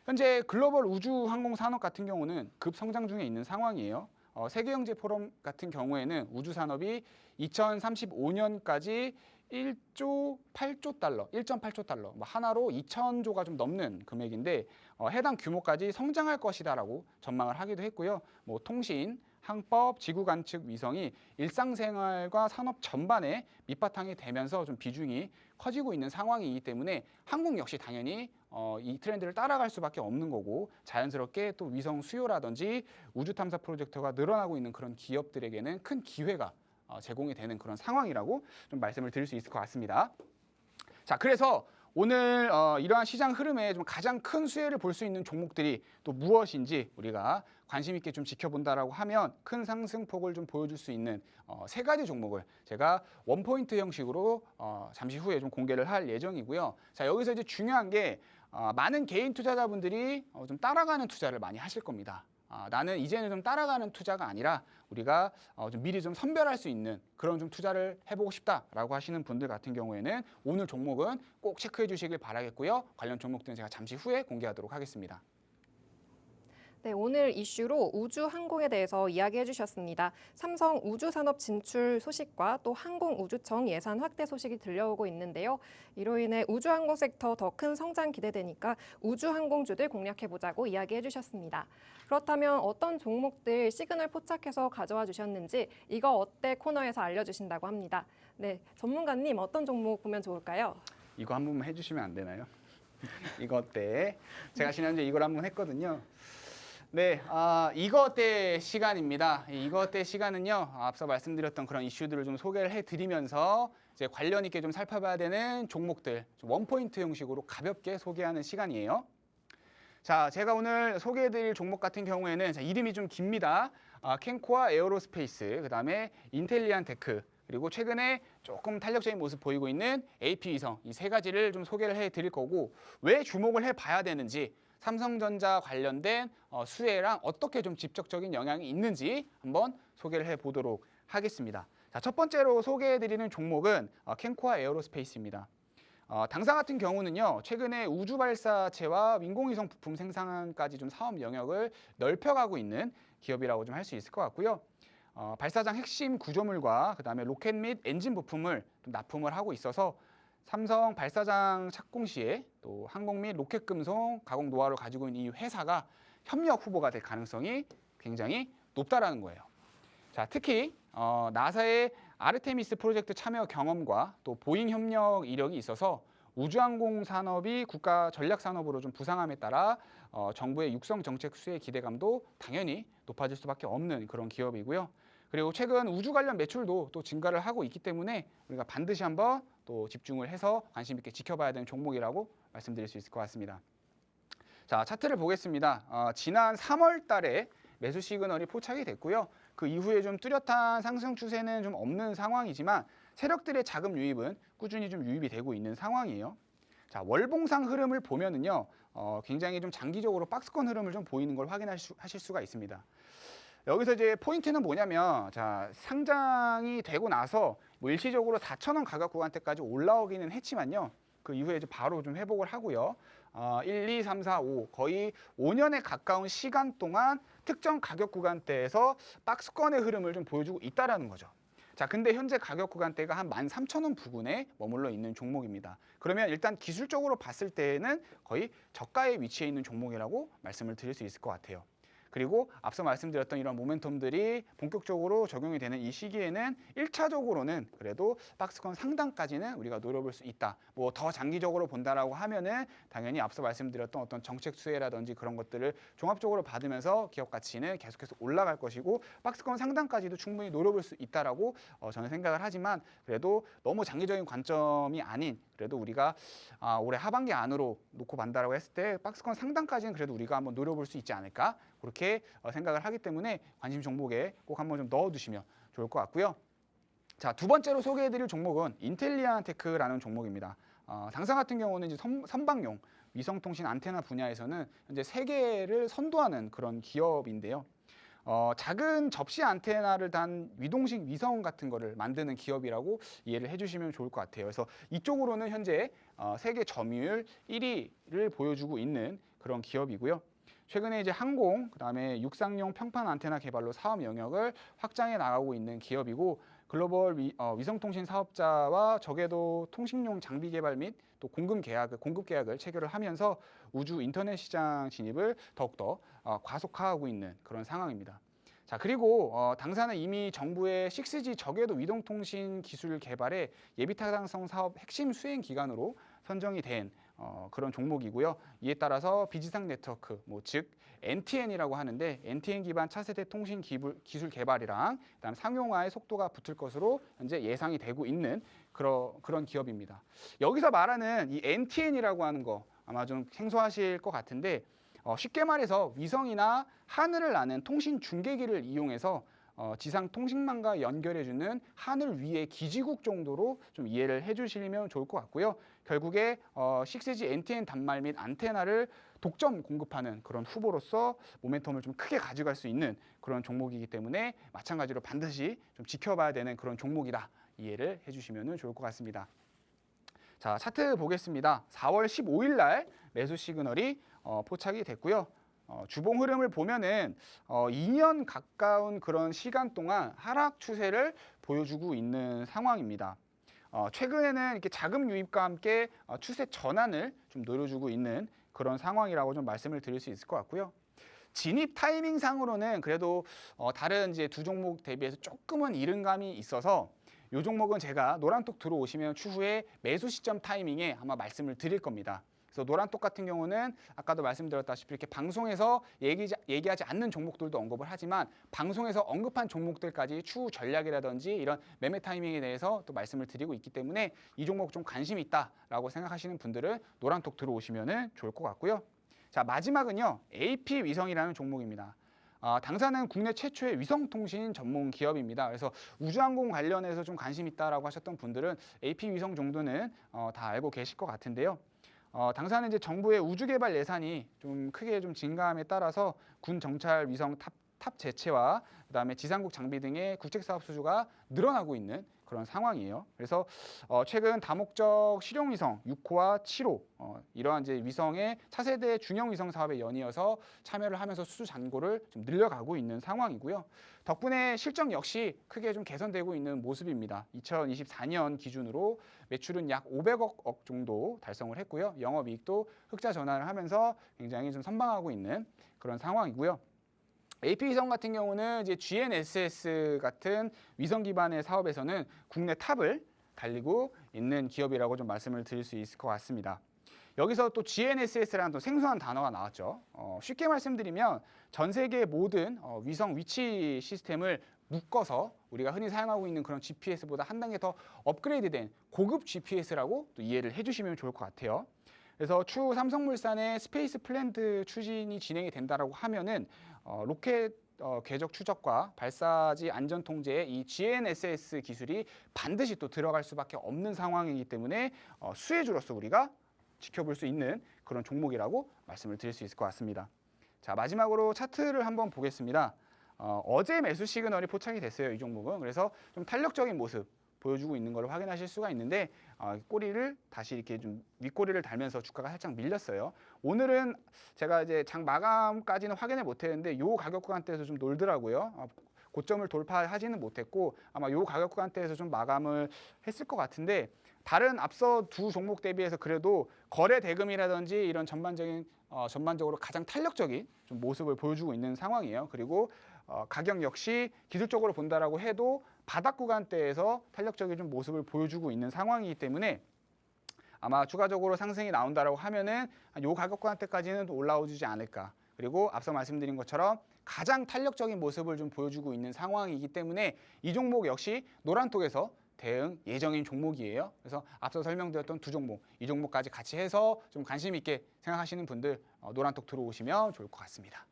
현재 글로벌 우주 항공 산업 같은 경우는 급성장 중에 있는 상황이에요. 세계경제 포럼 같은 경우에는 우주 산업이 2035년까지 1조 8조 달러, 1.8조 달러, 하나로 2,000조가 좀 넘는 금액인데 해당 규모까지 성장할 것이다라고 전망을 하기도 했고요. 통신, 항법, 지구 관측 위성이 일상생활과 산업 전반에 밑바탕이 되면서 좀 비중이 커지고 있는 상황이기 때문에 한국 역시 당연히 이 트렌드를 따라갈 수밖에 없는 거고 자연스럽게 또 위성 수요라든지 우주 탐사 프로젝트가 늘어나고 있는 그런 기업들에게는 큰 기회가 제공이 되는 그런 상황이라고 좀 말씀을 드릴 수 있을 것 같습니다. 자, 그래서 오늘 이러한 시장 흐름에 좀 가장 큰 수혜를 볼 수 있는 종목들이 또 무엇인지 우리가 관심 있게 좀 지켜본다라고 하면 큰 상승폭을 좀 보여줄 수 있는 세 가지 종목을 제가 원포인트 형식으로 잠시 후에 좀 공개를 할 예정이고요. 자, 여기서 이제 중요한 게 많은 개인 투자자분들이 좀 따라가는 투자를 많이 하실 겁니다. 나는 이제는 좀 따라가는 투자가 아니라 우리가 좀 미리 좀 선별할 수 있는 그런 좀 투자를 해보고 싶다라고 하시는 분들 같은 경우에는 오늘 종목은 꼭 체크해 주시길 바라겠고요. 관련 종목들은 제가 잠시 후에 공개하도록 하겠습니다. 네, 오늘 이슈로 우주항공에 대해서 이야기해 주셨습니다. 삼성 우주산업 진출 소식과 또 항공우주청 예산 확대 소식이 들려오고 있는데요. 이로 인해 우주항공 섹터 더 큰 성장 기대되니까 우주항공주들 공략해보자고 이야기해 주셨습니다. 그렇다면 어떤 종목들 시그널 포착해서 가져와 주셨는지 이거 어때 코너에서 알려주신다고 합니다. 네, 전문가님 어떤 종목 보면 좋을까요? 이거 한 번만 해주시면 안 되나요? 이거 어때? 제가 지난주에 이걸 한 번 했거든요. 네, 이거 어때 시간입니다. 이거 어때 시간은요, 앞서 말씀드렸던 그런 이슈들을 좀 소개를 해드리면서 이제 관련 있게 좀 살펴봐야 되는 종목들, 좀 원포인트 형식으로 가볍게 소개하는 시간이에요. 자, 제가 오늘 소개해드릴 종목 같은 경우에는 이름이 좀 깁니다. 캔코아 에어로스페이스, 그다음에 인텔리안 테크, 그리고 최근에 조금 탄력적인 모습 보이고 있는 AP위성 이 세 가지를 좀 소개를 해드릴 거고 왜 주목을 해봐야 되는지 삼성전자 관련된 수혜랑 어떻게 좀 직접적인 영향이 있는지 한번 소개를 해보도록 하겠습니다. 자, 첫 번째로 소개해드리는 종목은 캔코아 에어로스페이스입니다. 당사 같은 경우는요, 최근에 우주 발사체와 인공위성 부품 생산까지 좀 사업 영역을 넓혀가고 있는 기업이라고 좀 할 수 있을 것 같고요. 발사장 핵심 구조물과 그다음에 로켓 및 엔진 부품을 좀 납품을 하고 있어서 삼성 발사장 착공 시에 또 항공 및 로켓 금속 가공 노하우를 가지고 있는 이 회사가 협력 후보가 될 가능성이 굉장히 높다라는 거예요. 자, 특히 나사의 아르테미스 프로젝트 참여 경험과 또 보잉 협력 이력이 있어서 우주항공 산업이 국가 전략 산업으로 좀 부상함에 따라 정부의 육성 정책 수혜 기대감도 당연히 높아질 수밖에 없는 그런 기업이고요. 그리고 최근 우주 관련 매출도 또 증가를 하고 있기 때문에 우리가 반드시 한번 또 집중을 해서 관심 있게 지켜봐야 되는 종목이라고 말씀드릴 수 있을 것 같습니다. 자, 차트를 보겠습니다. 지난 3월 달에 매수 시그널이 포착이 됐고요. 그 이후에 좀 뚜렷한 상승 추세는 좀 없는 상황이지만 세력들의 자금 유입은 꾸준히 좀 유입이 되고 있는 상황이에요. 자, 월봉상 흐름을 보면은요, 굉장히 좀 장기적으로 박스권 흐름을 좀 보이는 걸 확인하실 수가 있습니다. 여기서 이제 포인트는 뭐냐면, 자, 상장이 되고 나서 뭐 일시적으로 4,000원 가격 구간대까지 올라오기는 했지만요. 그 이후에 이제 바로 좀 회복을 하고요. 1, 2, 3, 4, 5 거의 5년에 가까운 시간 동안 특정 가격 구간대에서 박스권의 흐름을 좀 보여주고 있다라는 거죠. 자, 근데 현재 가격 구간대가 한 13,000원 부근에 머물러 있는 종목입니다. 그러면 일단 기술적으로 봤을 때는 거의 저가에 위치해 있는 종목이라고 말씀을 드릴 수 있을 것 같아요. 그리고 앞서 말씀드렸던 이런 모멘텀들이 본격적으로 적용이 되는 이 시기에는 1차적으로는 그래도 박스권 상단까지는 우리가 노려볼 수 있다. 뭐 더 장기적으로 본다라고 하면은 당연히 앞서 말씀드렸던 어떤 정책 수혜라든지 그런 것들을 종합적으로 받으면서 기업 가치는 계속해서 올라갈 것이고 박스권 상단까지도 충분히 노려볼 수 있다라고 저는 생각을 하지만 그래도 너무 장기적인 관점이 아닌 그래도 우리가 올해 하반기 안으로 놓고 본다라고 했을 때 박스권 상단까지는 그래도 우리가 한번 노려볼 수 있지 않을까 그렇게 생각을 하기 때문에 관심 종목에 꼭 한번 좀 넣어두시면 좋을 것 같고요. 자, 두 번째로 소개해드릴 종목은 인텔리안 테크라는 종목입니다. 당사 같은 경우는 이제 선박용 위성통신 안테나 분야에서는 현재 세계를 선도하는 그런 기업인데요. 작은 접시 안테나를 단 위동식 위성 같은 거를 만드는 기업이라고 이해를 해주시면 좋을 것 같아요. 그래서 이쪽으로는 현재 세계 점유율 1위를 보여주고 있는 그런 기업이고요. 최근에 이제 항공, 그다음에 육상용 평판 안테나 개발로 사업 영역을 확장해 나가고 있는 기업이고 글로벌 위성통신 사업자와 저궤도 통신용 장비 개발 및 또 공급 계약을 체결을 하면서 우주 인터넷 시장 진입을 더욱더 과속화하고 있는 그런 상황입니다. 자, 그리고 당사는 이미 정부의 6G 저궤도 위동통신 기술 개발의 예비타당성 사업 핵심 수행 기관으로 선정이 된 그런 종목이고요. 이에 따라서 비지상 네트워크, 즉 NTN이라고 하는데 NTN 기반 차세대 통신 기술 개발이랑 그다음 상용화의 속도가 붙을 것으로 현재 예상이 되고 있는 그런 기업입니다. 여기서 말하는 이 NTN이라고 하는 거 아마 좀 생소하실 것 같은데 쉽게 말해서 위성이나 하늘을 나는 통신 중계기를 이용해서 지상 통신망과 연결해주는 하늘 위의 기지국 정도로 좀 이해를 해주시면 좋을 것 같고요. 결국에 6G NTN 단말 및 안테나를 독점 공급하는 그런 후보로서 모멘텀을 좀 크게 가져갈 수 있는 그런 종목이기 때문에 마찬가지로 반드시 좀 지켜봐야 되는 그런 종목이다. 이해를 해주시면 좋을 것 같습니다. 자, 차트 보겠습니다. 4월 15일 날 매수 시그널이 포착이 됐고요. 주봉 흐름을 보면은 2년 가까운 그런 시간 동안 하락 추세를 보여주고 있는 상황입니다. 최근에는 이렇게 자금 유입과 함께 추세 전환을 좀 노려주고 있는 그런 상황이라고 좀 말씀을 드릴 수 있을 것 같고요. 진입 타이밍 상으로는 그래도 다른 이제 두 종목 대비해서 조금은 이른 감이 있어서 이 종목은 제가 노란톡 들어오시면 추후에 매수 시점 타이밍에 아마 말씀을 드릴 겁니다. 그래서 노란톡 같은 경우는 아까도 말씀드렸다시피 이렇게 방송에서 얘기하지 않는 종목들도 언급을 하지만 방송에서 언급한 종목들까지 추후 전략이라든지 이런 매매 타이밍에 대해서 또 말씀을 드리고 있기 때문에 이 종목 좀 관심이 있다라고 생각하시는 분들은 노란톡 들어오시면 좋을 것 같고요. 자, 마지막은요. AP 위성이라는 종목입니다. 당사는 국내 최초의 위성통신 전문 기업입니다. 그래서 우주항공 관련해서 좀 관심 있다라고 하셨던 분들은 AP 위성 정도는 다 알고 계실 것 같은데요. 당사는 이제 정부의 우주개발 예산이 좀 크게 좀 증가함에 따라서 군 정찰 위성 탑 제체와 그다음에 지상국 장비 등의 국책사업 수주가 늘어나고 있는 그런 상황이에요. 그래서 최근 다목적 실용위성 6호와 7호 이러한 이제 위성의 차세대 중형 위성 사업에 연이어서 참여를 하면서 수주 잔고를 좀 늘려가고 있는 상황이고요. 덕분에 실적 역시 크게 좀 개선되고 있는 모습입니다. 2024년 기준으로 매출은 약 500억 정도 달성을 했고요. 영업이익도 흑자 전환을 하면서 굉장히 좀 선방하고 있는 그런 상황이고요. AP 위성 같은 경우는 이제 GNSS 같은 위성 기반의 사업에서는 국내 탑을 달리고 있는 기업이라고 좀 말씀을 드릴 수 있을 것 같습니다. 여기서 또 GNSS라는 또 생소한 단어가 나왔죠. 쉽게 말씀드리면 전 세계 모든 위성 위치 시스템을 묶어서 우리가 흔히 사용하고 있는 그런 GPS보다 한 단계 더 업그레이드된 고급 GPS라고 또 이해를 해주시면 좋을 것 같아요. 그래서 추후 삼성물산의 스페이스 플랜트 추진이 진행이 된다라고 하면은 로켓 궤적 추적과 발사지 안전 통제에 이 GNSS 기술이 반드시 또 들어갈 수밖에 없는 상황이기 때문에 수혜주로서 우리가 지켜볼 수 있는 그런 종목이라고 말씀을 드릴 수 있을 것 같습니다. 자, 마지막으로 차트를 한번 보겠습니다. 어제 매수 시그널이 포착이 됐어요, 이 종목은. 그래서 좀 탄력적인 모습 보여주고 있는 걸 확인하실 수가 있는데 꼬리를 다시 이렇게 좀 윗꼬리를 달면서 주가가 살짝 밀렸어요. 오늘은 제가 이제 장 마감까지는 확인을 못했는데 요 가격 구간대에서 좀 놀더라고요. 고점을 돌파하지는 못했고 아마 요 가격 구간대에서 좀 마감을 했을 것 같은데 다른 앞서 두 종목 대비해서 그래도 거래 대금이라든지 이런 전반적으로 가장 탄력적인 좀 모습을 보여주고 있는 상황이에요. 그리고 가격 역시 기술적으로 본다라고 해도 바닥 구간대에서 탄력적인 좀 모습을 보여주고 있는 상황이기 때문에 아마 추가적으로 상승이 나온다라고 하면은 요 가격 구간대까지는 올라오지 않을까. 그리고 앞서 말씀드린 것처럼 가장 탄력적인 모습을 좀 보여주고 있는 상황이기 때문에 이 종목 역시 노란톡에서 대응 예정인 종목이에요. 그래서 앞서 설명드렸던 두 종목, 이 종목까지 같이 해서 좀 관심 있게 생각하시는 분들 노란톡 들어오시면 좋을 것 같습니다.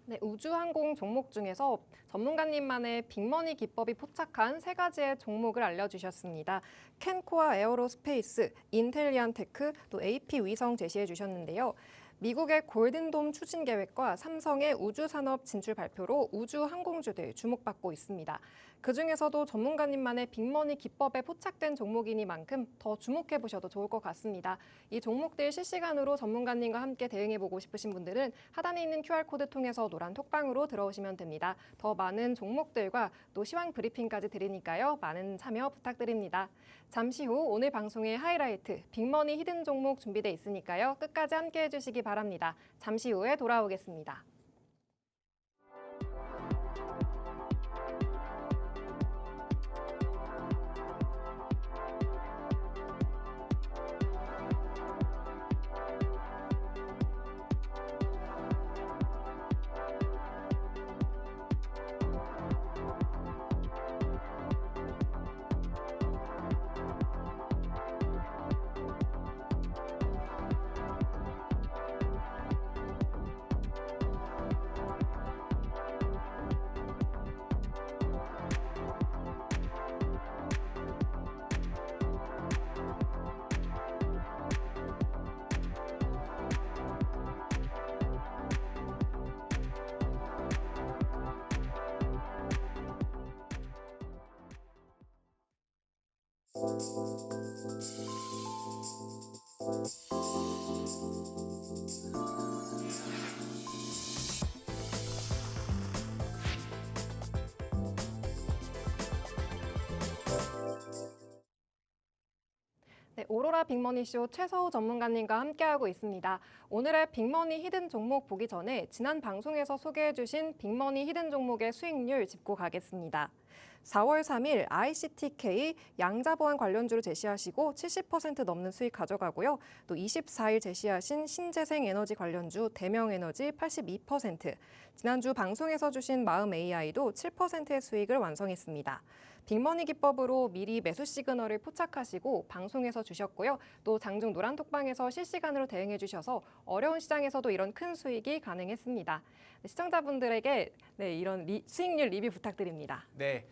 네, 우주항공 종목 중에서 전문가님만의 빅머니 기법이 포착한 세 가지의 종목을 알려주셨습니다. 캔코아 에어로스페이스, 인텔리안테크, 또 AP 위성 제시해 주셨는데요. 미국의 골든돔 추진 계획과 삼성의 우주산업 진출 발표로 우주항공주들 주목받고 있습니다. 그중에서도 전문가님만의 빅머니 기법에 포착된 종목이니만큼 더 주목해 보셔도 좋을 것 같습니다. 이 종목들 실시간으로 전문가님과 함께 대응해 보고 싶으신 분들은 하단에 있는 QR코드 통해서 노란 톡방으로 들어오시면 됩니다. 더 많은 종목들과 또 시황 브리핑까지 드리니까요. 많은 참여 부탁드립니다. 잠시 후 오늘 방송의 하이라이트, 빅머니 히든 종목 준비돼 있으니까요. 끝까지 함께 해주시기 바랍니다. 잠시 후에 돌아오겠습니다. 네, 오로라 빅머니쇼 최서우 전문가님과 함께하고 있습니다. 오늘의 빅머니 히든 종목 보기 전에 지난 방송에서 소개해주신 빅머니 히든 종목의 수익률 짚고 가겠습니다. 4월 3일 ICTK 양자보안 관련주를 제시하시고 70% 넘는 수익 가져가고요. 또 24일 제시하신 신재생에너지 관련주 대명에너지 82%, 지난주 방송에서 주신 마음AI도 7%의 수익을 완성했습니다. 빅머니 기법으로 미리 매수 시그널을 포착하시고 방송에서 주셨고요. 또 장중 노란톡방에서 실시간으로 대응해 주셔서 어려운 시장에서도 이런 큰 수익이 가능했습니다. 시청자분들에게 이런 수익률 리뷰 부탁드립니다. 네.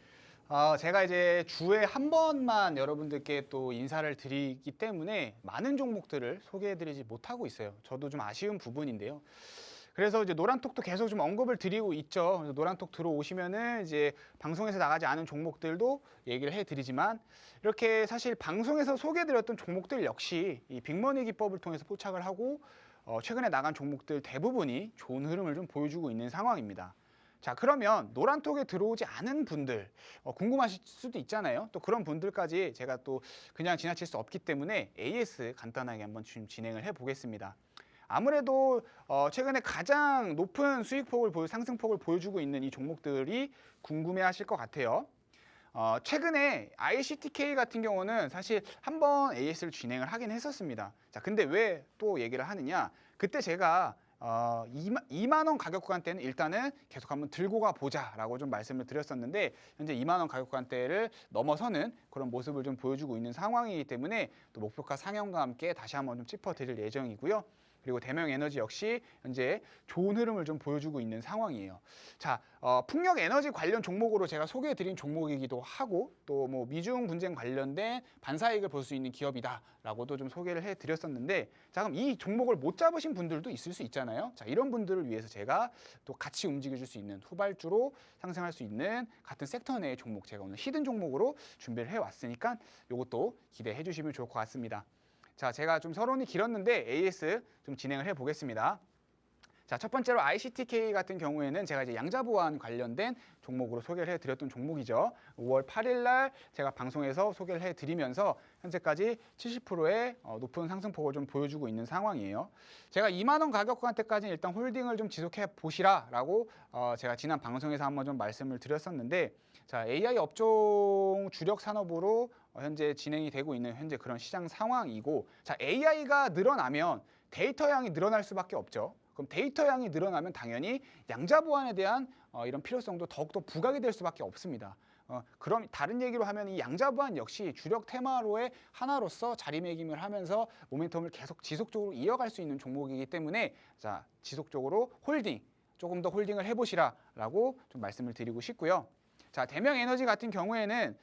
제가 이제 주에 한 번만 여러분들께 또 인사를 드리기 때문에 많은 종목들을 소개해드리지 못하고 있어요. 저도 좀 아쉬운 부분인데요. 그래서 이제 노란톡도 계속 좀 언급을 드리고 있죠. 그래서 노란톡 들어오시면은 이제 방송에서 나가지 않은 종목들도 얘기를 해드리지만 이렇게 사실 방송에서 소개해드렸던 종목들 역시 이 빅머니 기법을 통해서 포착을 하고 최근에 나간 종목들 대부분이 좋은 흐름을 좀 보여주고 있는 상황입니다. 자, 그러면 노란톡에 들어오지 않은 분들 궁금하실 수도 있잖아요. 또 그런 분들까지 제가 또 그냥 지나칠 수 없기 때문에 AS 간단하게 한번 좀 진행을 해보겠습니다. 아무래도 최근에 가장 높은 수익폭을 상승폭을 보여주고 있는 이 종목들이 궁금해하실 것 같아요. 최근에 ICTK 같은 경우는 사실 한번 AS를 진행을 하긴 했었습니다. 자, 근데 왜 또 얘기를 하느냐? 그때 제가 2만 원 가격 구간대는 일단은 계속 한번 들고 가 보자라고 좀 말씀을 드렸었는데 현재 2만 원 가격 구간대를 넘어서는 그런 모습을 좀 보여주고 있는 상황이기 때문에 또 목표가 상향과 함께 다시 한번 좀 짚어드릴 예정이고요. 그리고 대명에너지 역시 현재 좋은 흐름을 좀 보여주고 있는 상황이에요. 자, 풍력에너지 관련 종목으로 제가 소개해드린 종목이기도 하고 또 뭐 미중 분쟁 관련된 반사이익을 볼 수 있는 기업이다라고도 좀 소개를 해드렸었는데 자, 그럼 이 종목을 못 잡으신 분들도 있을 수 있잖아요. 자, 이런 분들을 위해서 제가 또 같이 움직여줄 수 있는 후발주로 상승할 수 있는 같은 섹터 내의 종목 제가 오늘 히든 종목으로 준비를 해왔으니까 이것도 기대해 주시면 좋을 것 같습니다. 자, 제가 좀 서론이 길었는데 AS 좀 진행을 해보겠습니다. 자, 첫 번째로 ICTK 같은 경우에는 제가 이제 양자보안 관련된 종목으로 소개를 해드렸던 종목이죠. 5월 8일 날 제가 방송에서 소개를 해드리면서 현재까지 70%의 높은 상승폭을 좀 보여주고 있는 상황이에요. 제가 2만 원 가격 구간대까지 일단 홀딩을 좀 지속해 보시라라고 제가 지난 방송에서 한번 좀 말씀을 드렸었는데 자, AI 업종 주력 산업으로 현재 진행이 되고 있는 현재 그런 시장 상황이고 자, AI가 늘어나면 데이터 양이 늘어날 수밖에 없죠. 그럼 데이터 양이 늘어나면 당연히 양자 보안에 대한 이런 필요성도 더욱더 부각이 될 수밖에 없습니다. 그럼 다른 얘기로 하면 이 양자 보안 역시 주력 테마로의 하나로서 자리매김을 하면서 모멘텀을 계속 지속적으로 이어갈 수 있는 종목이기 때문에 자, 지속적으로 조금 더 홀딩을 해보시라라고 좀 말씀을 드리고 싶고요. 자, 대명에너지 같은 경우에는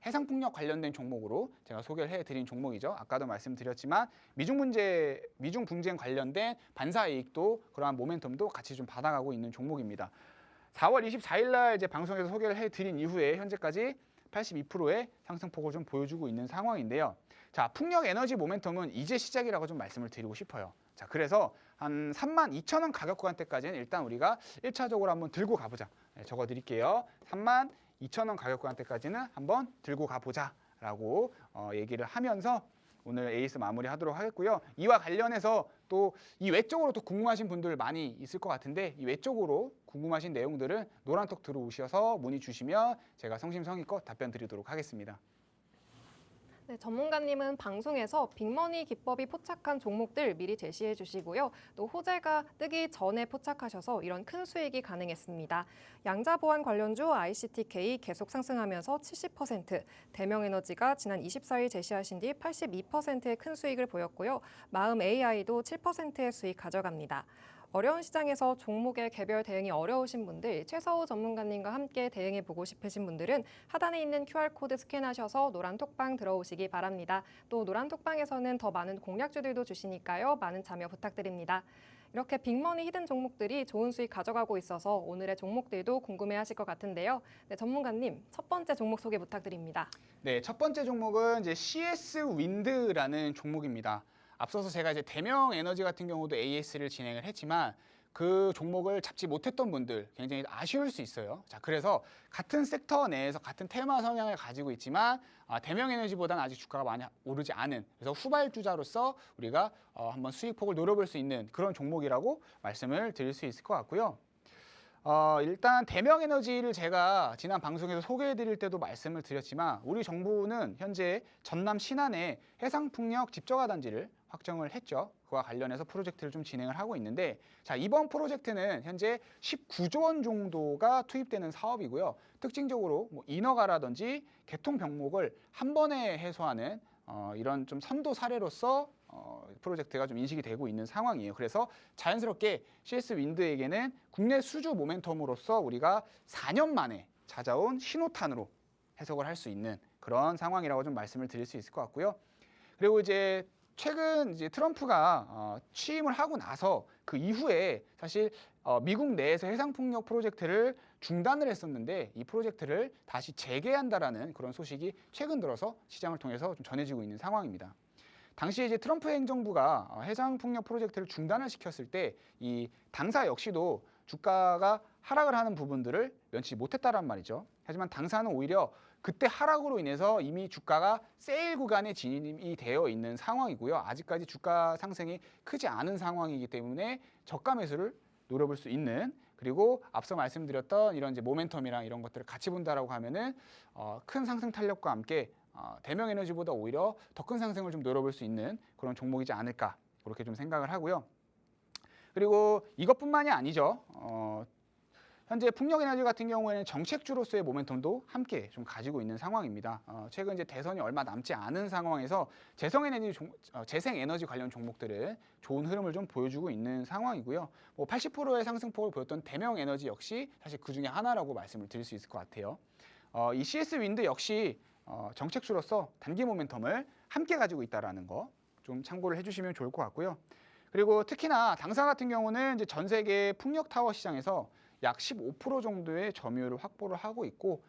해상풍력 관련된 종목으로 제가 소개를 해드린 종목이죠. 아까도 말씀드렸지만 미중 분쟁 관련된 반사이익도 그러한 모멘텀도 같이 좀 받아가고 있는 종목입니다. 4월 24일 날 이제 방송에서 소개를 해드린 이후에 현재까지 82%의 상승폭을 좀 보여주고 있는 상황인데요. 자, 풍력 에너지 모멘텀은 이제 시작이라고 좀 말씀을 드리고 싶어요. 자, 그래서 한 32,000원 가격 구간대까지는 일단 우리가 1차적으로 한번 들고 가보자. 네, 적어드릴게요. 32,000원 가격 구간대까지는 한번 들고 가보자라고 얘기를 하면서 오늘 에이스 마무리하도록 하겠고요. 이와 관련해서 또 이 외적으로 또 궁금하신 분들 많이 있을 것 같은데 이 외적으로 궁금하신 내용들은 노란톡 들어오셔서 문의 주시면 제가 성심성의껏 답변 드리도록 하겠습니다. 네, 전문가님은 방송에서 빅머니 기법이 포착한 종목들 미리 제시해 주시고요. 또 호재가 뜨기 전에 포착하셔서 이런 큰 수익이 가능했습니다. 양자보안 관련주 ICTK 계속 상승하면서 70%, 대명에너지가 지난 24일 제시하신 뒤 82%의 큰 수익을 보였고요. 마음AI도 7%의 수익 가져갑니다. 어려운 시장에서 종목의 개별 대응이 어려우신 분들, 최서우 전문가님과 함께 대응해보고 싶으신 분들은 하단에 있는 QR코드 스캔하셔서 노란톡방 들어오시기 바랍니다. 또 노란톡방에서는 더 많은 공략주들도 주시니까요. 많은 참여 부탁드립니다. 이렇게 빅머니 히든 종목들이 좋은 수익 가져가고 있어서 오늘의 종목들도 궁금해하실 것 같은데요. 네, 전문가님, 첫 번째 종목 소개 부탁드립니다. 네, 첫 번째 종목은 이제 CS 윈드라는 종목입니다. 앞서서 제가 이제 대명 에너지 같은 경우도 AS를 진행을 했지만 그 종목을 잡지 못했던 분들 굉장히 아쉬울 수 있어요. 자, 그래서 같은 섹터 내에서 같은 테마 성향을 가지고 있지만 대명 에너지보다는 아직 주가가 많이 오르지 않은, 그래서 후발주자로서 우리가 한번 수익폭을 노려볼 수 있는 그런 종목이라고 말씀을 드릴 수 있을 것 같고요. 일단 대명 에너지를 제가 지난 방송에서 소개해 드릴 때도 말씀을 드렸지만 우리 정부는 현재 전남 신안에 해상풍력 집저가 단지를 확정을 했죠. 그와 관련해서 프로젝트를 좀 진행을 하고 있는데, 자, 이번 프로젝트는 현재 19조 원 정도가 투입되는 사업이고요. 특징적으로 뭐 인허가라든지 개통 병목을 한 번에 해소하는 이런 좀 선도 사례로서 프로젝트가 좀 인식이 되고 있는 상황이에요. 그래서 자연스럽게 CS 윈드에게는 국내 수주 모멘텀으로서 우리가 4년 만에 찾아온 신호탄으로 해석을 할 수 있는 그런 상황이라고 좀 말씀을 드릴 수 있을 것 같고요. 그리고 이제 최근 이제 트럼프가 취임을 하고 나서 그 이후에 사실 미국 내에서 해상풍력 프로젝트를 중단을 했었는데 이 프로젝트를 다시 재개한다라는 그런 소식이 최근 들어서 시장을 통해서 좀 전해지고 있는 상황입니다. 당시에 이제 트럼프 행정부가 해상풍력 프로젝트를 중단을 시켰을 때 이 당사 역시도 주가가 하락을 하는 부분들을 면치 못했다란 말이죠. 하지만 당사는 오히려 그때 하락으로 인해서 이미 주가가 세일 구간에 진입이 되어 있는 상황이고요. 아직까지 주가 상승이 크지 않은 상황이기 때문에 저가 매수를 노려볼 수 있는, 그리고 앞서 말씀드렸던 이런 이제 모멘텀이랑 이런 것들을 같이 본다라고 하면은 큰 상승 탄력과 함께 대명 에너지보다 오히려 더 큰 상승을 좀 노려볼 수 있는 그런 종목이지 않을까, 그렇게 좀 생각을 하고요. 그리고 이것뿐만이 아니죠. 현재 풍력에너지 같은 경우에는 정책주로서의 모멘텀도 함께 좀 가지고 있는 상황입니다. 최근 이제 대선이 얼마 남지 않은 상황에서 재생에너지 관련 종목들은 좋은 흐름을 좀 보여주고 있는 상황이고요. 뭐 80%의 상승폭을 보였던 대명에너지 역시 사실 그 중에 하나라고 말씀을 드릴 수 있을 것 같아요. 이 CS 윈드 역시 정책주로서 단기 모멘텀을 함께 가지고 있다라는 거 좀 참고를 해주시면 좋을 것 같고요. 그리고 특히나 당사 같은 경우는 이제 전 세계 풍력 타워 시장에서 약 15% 정도의 점유율을 확보를 하고 있고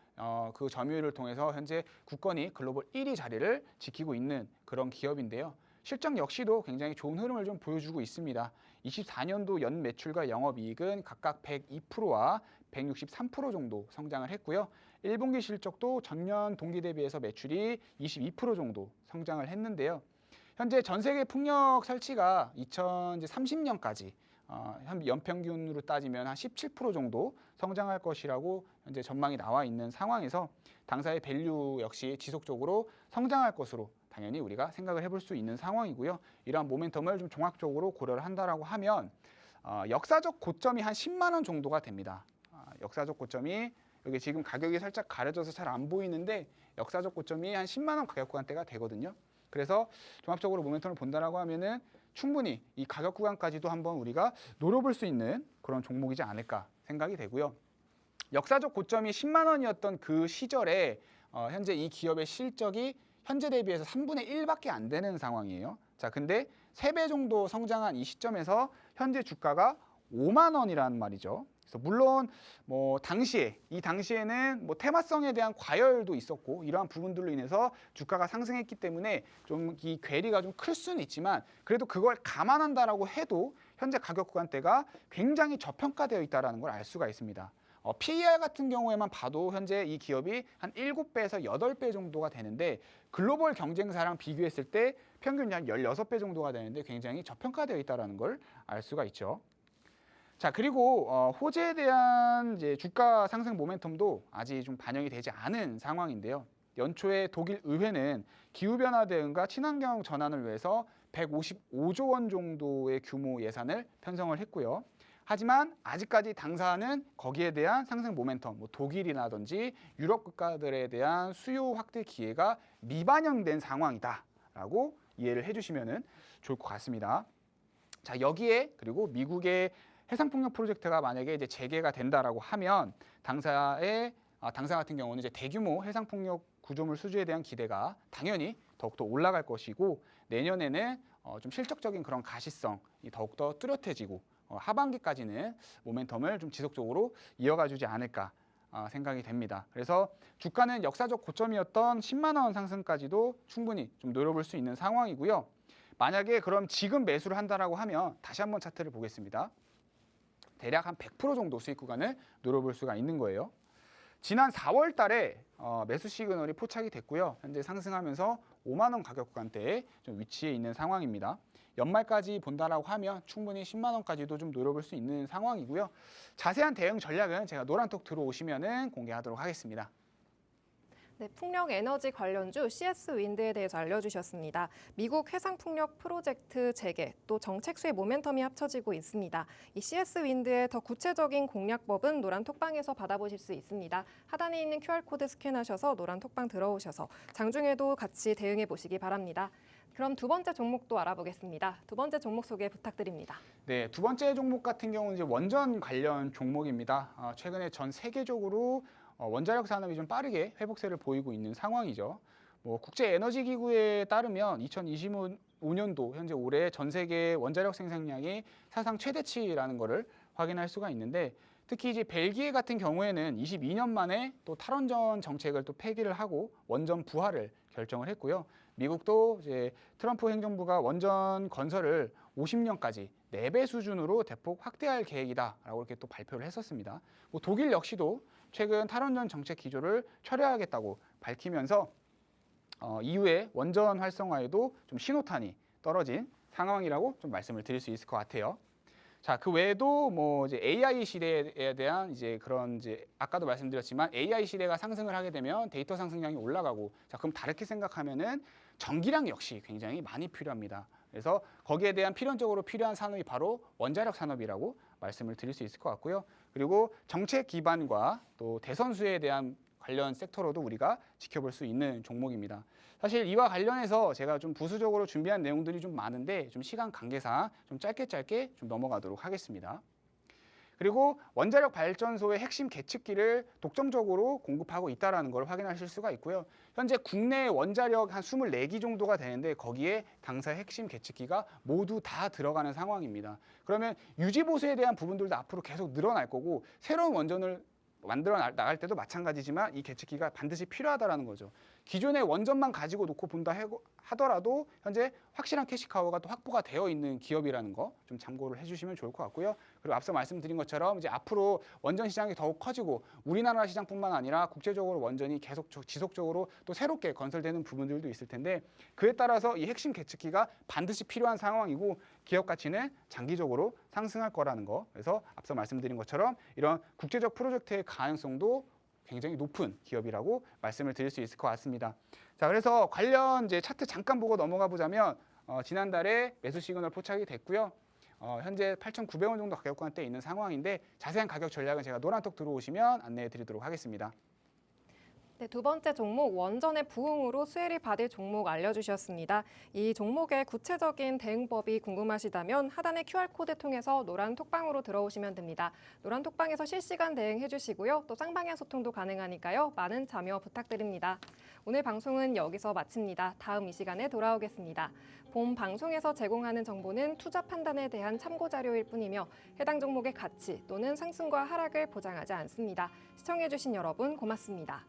그 점유율을 통해서 현재 국건이 글로벌 1위 자리를 지키고 있는 그런 기업인데요. 실적 역시도 굉장히 좋은 흐름을 좀 보여주고 있습니다. 24년도 연 매출과 영업이익은 각각 102%와 163% 정도 성장을 했고요. 1분기 실적도 전년 동기 대비해서 매출이 22% 정도 성장을 했는데요. 현재 전 세계 풍력 설치가 2030년까지 연평균으로 따지면 한 17% 정도 성장할 것이라고 현재 전망이 나와 있는 상황에서 당사의 밸류 역시 지속적으로 성장할 것으로 당연히 우리가 생각을 해볼 수 있는 상황이고요. 이러한 모멘텀을 좀 종합적으로 고려를 한다라고 하면 역사적 고점이 한 10만 원 정도가 됩니다. 역사적 고점이 여기 지금 가격이 살짝 가려져서 잘 안 보이는데 역사적 고점이 한 10만 원 가격 구간대가 되거든요. 그래서 종합적으로 모멘텀을 본다라고 하면은 충분히 이 가격 구간까지도 한번 우리가 노려볼 수 있는 그런 종목이지 않을까 생각이 되고요. 역사적 고점이 10만 원이었던 그 시절에 현재 이 기업의 실적이 현재 대비해서 3분의 1밖에 안 되는 상황이에요. 자, 근데 3배 정도 성장한 이 시점에서 현재 주가가 5만 원이라는 말이죠. 그래서 물론 뭐 당시에는 뭐 테마성에 대한 과열도 있었고 이러한 부분들로 인해서 주가가 상승했기 때문에 좀 이 괴리가 좀 클 수는 있지만 그래도 그걸 감안한다라고 해도 현재 가격 구간대가 굉장히 저평가되어 있다는 걸 알 수가 있습니다. PER 같은 경우에만 봐도 현재 이 기업이 한 7배에서 8배 정도가 되는데 글로벌 경쟁사랑 비교했을 때 평균 약 16배 정도가 되는데 굉장히 저평가되어 있다는 걸 알 수가 있죠. 자, 그리고 호재에 대한 이제 주가 상승 모멘텀도 아직 좀 반영이 되지 않은 상황인데요. 연초에 독일 의회는 기후변화 대응과 친환경 전환을 위해서 155조 원 정도의 규모 예산을 편성을 했고요. 하지만 아직까지 당사는 거기에 대한 상승 모멘텀, 뭐 독일이라든지 유럽 국가들에 대한 수요 확대 기회가 미반영된 상황이다라고 이해를 해주시면 좋을 것 같습니다. 자, 여기에 그리고 미국의 해상풍력 프로젝트가 만약에 이제 재개가 된다라고 하면 당사 같은 경우는 이제 대규모 해상풍력 구조물 수주에 대한 기대가 당연히 더욱더 올라갈 것이고 내년에는 좀 실적적인 그런 가시성이 더욱더 뚜렷해지고 하반기까지는 모멘텀을 좀 지속적으로 이어가주지 않을까 생각이 됩니다. 그래서 주가는 역사적 고점이었던 10만 원 상승까지도 충분히 좀 노려볼 수 있는 상황이고요. 만약에 그럼 지금 매수를 한다라고 하면 다시 한번 차트를 보겠습니다. 대략 한 100% 정도 수익 구간을 노려볼 수가 있는 거예요. 지난 4월 달에 매수 시그널이 포착이 됐고요. 현재 상승하면서 5만 원 가격 구간대에 좀 위치해 있는 상황입니다. 연말까지 본다라고 하면 충분히 10만 원까지도 좀 노려볼 수 있는 상황이고요. 자세한 대응 전략은 제가 노란톡 들어오시면은 공개하도록 하겠습니다. 네, 풍력 에너지 관련주 CS 윈드에 대해서 알려주셨습니다. 미국 해상 풍력 프로젝트 재개, 또 정책 수의 모멘텀이 합쳐지고 있습니다. 이 CS 윈드의 더 구체적인 공략법은 노란 톡방에서 받아보실 수 있습니다. 하단에 있는 QR코드 스캔하셔서 노란 톡방 들어오셔서 장중에도 같이 대응해 보시기 바랍니다. 그럼 두 번째 종목도 알아보겠습니다. 두 번째 종목 소개 부탁드립니다. 네, 두 번째 종목 같은 경우는 이제 원전 관련 종목입니다. 최근에 전 세계적으로 원자력 산업이 좀 빠르게 회복세를 보이고 있는 상황이죠. 국제에너지기구에 따르면 2025년도 현재 올해 전 세계 원자력 생산량이 사상 최대치라는 것을 확인할 수가 있는데 특히 이제 벨기에 같은 경우에는 22년 만에 또 탈원전 정책을 또 폐기를 하고 원전 부활을 결정을 했고요. 미국도 이제 트럼프 행정부가 원전 건설을 50년까지 4배 수준으로 대폭 확대할 계획이다라고 이렇게 또 발표를 했었습니다. 독일 역시도 최근 탈원전 정책 기조를 철회하겠다고 밝히면서 이후에 원전 활성화에도 좀 신호탄이 떨어진 상황이라고 좀 말씀을 드릴 수 있을 것 같아요. 자, 그 외에도 이제 AI 시대에 대한 이제 그런 이제 아까도 말씀드렸지만 AI 시대가 상승을 하게 되면 데이터 상승량이 올라가고 자, 그럼 다르게 생각하면은 전기량 역시 굉장히 많이 필요합니다. 그래서 거기에 대한 필연적으로 필요한 산업이 바로 원자력 산업이라고 말씀을 드릴 수 있을 것 같고요. 그리고 정책 기반과 또 대선 수혜에 대한 관련 섹터로도 우리가 지켜볼 수 있는 종목입니다. 사실 이와 관련해서 제가 좀 부수적으로 준비한 내용들이 좀 많은데 좀 시간 관계상 좀 짧게 좀 넘어가도록 하겠습니다. 그리고 원자력 발전소의 핵심 계측기를 독점적으로 공급하고 있다는 걸 확인하실 수가 있고요. 현재 국내 원자력 한 24기 정도가 되는데 거기에 당사의 핵심 계측기가 모두 다 들어가는 상황입니다. 그러면 유지 보수에 대한 부분들도 앞으로 계속 늘어날 거고 새로운 원전을 만들어 나갈 때도 마찬가지지만 이 계측기가 반드시 필요하다는 거죠. 기존의 원전만 가지고 놓고 본다 하더라도 현재 확실한 캐시카우가 또 확보가 되어 있는 기업이라는 거 좀 참고를 해주시면 좋을 것 같고요. 그리고 앞서 말씀드린 것처럼 이제 앞으로 원전 시장이 더욱 커지고 우리나라 시장뿐만 아니라 국제적으로 원전이 계속 지속적으로 또 새롭게 건설되는 부분들도 있을 텐데 그에 따라서 이 핵심 계측기가 반드시 필요한 상황이고 기업 가치는 장기적으로 상승할 거라는 거. 그래서 앞서 말씀드린 것처럼 이런 국제적 프로젝트의 가능성도 굉장히 높은 기업이라고 말씀을 드릴 수 있을 것 같습니다. 자, 그래서 관련 이제 차트 잠깐 보고 넘어가 보자면 지난달에 매수 시그널 포착이 됐고요. 현재 8,900원 정도 가격 구간대에 있는 상황인데 자세한 가격 전략은 제가 노란톡 들어오시면 안내해 드리도록 하겠습니다. 네, 두 번째 종목 원전의 부흥으로 수혜를 받을 종목 알려주셨습니다. 이 종목의 구체적인 대응법이 궁금하시다면 하단의 QR코드 통해서 노란 톡방으로 들어오시면 됩니다. 노란 톡방에서 실시간 대응해 주시고요. 또 쌍방향 소통도 가능하니까요. 많은 참여 부탁드립니다. 오늘 방송은 여기서 마칩니다. 다음 이 시간에 돌아오겠습니다. 본 방송에서 제공하는 정보는 투자 판단에 대한 참고 자료일 뿐이며 해당 종목의 가치 또는 상승과 하락을 보장하지 않습니다. 시청해 주신 여러분 고맙습니다.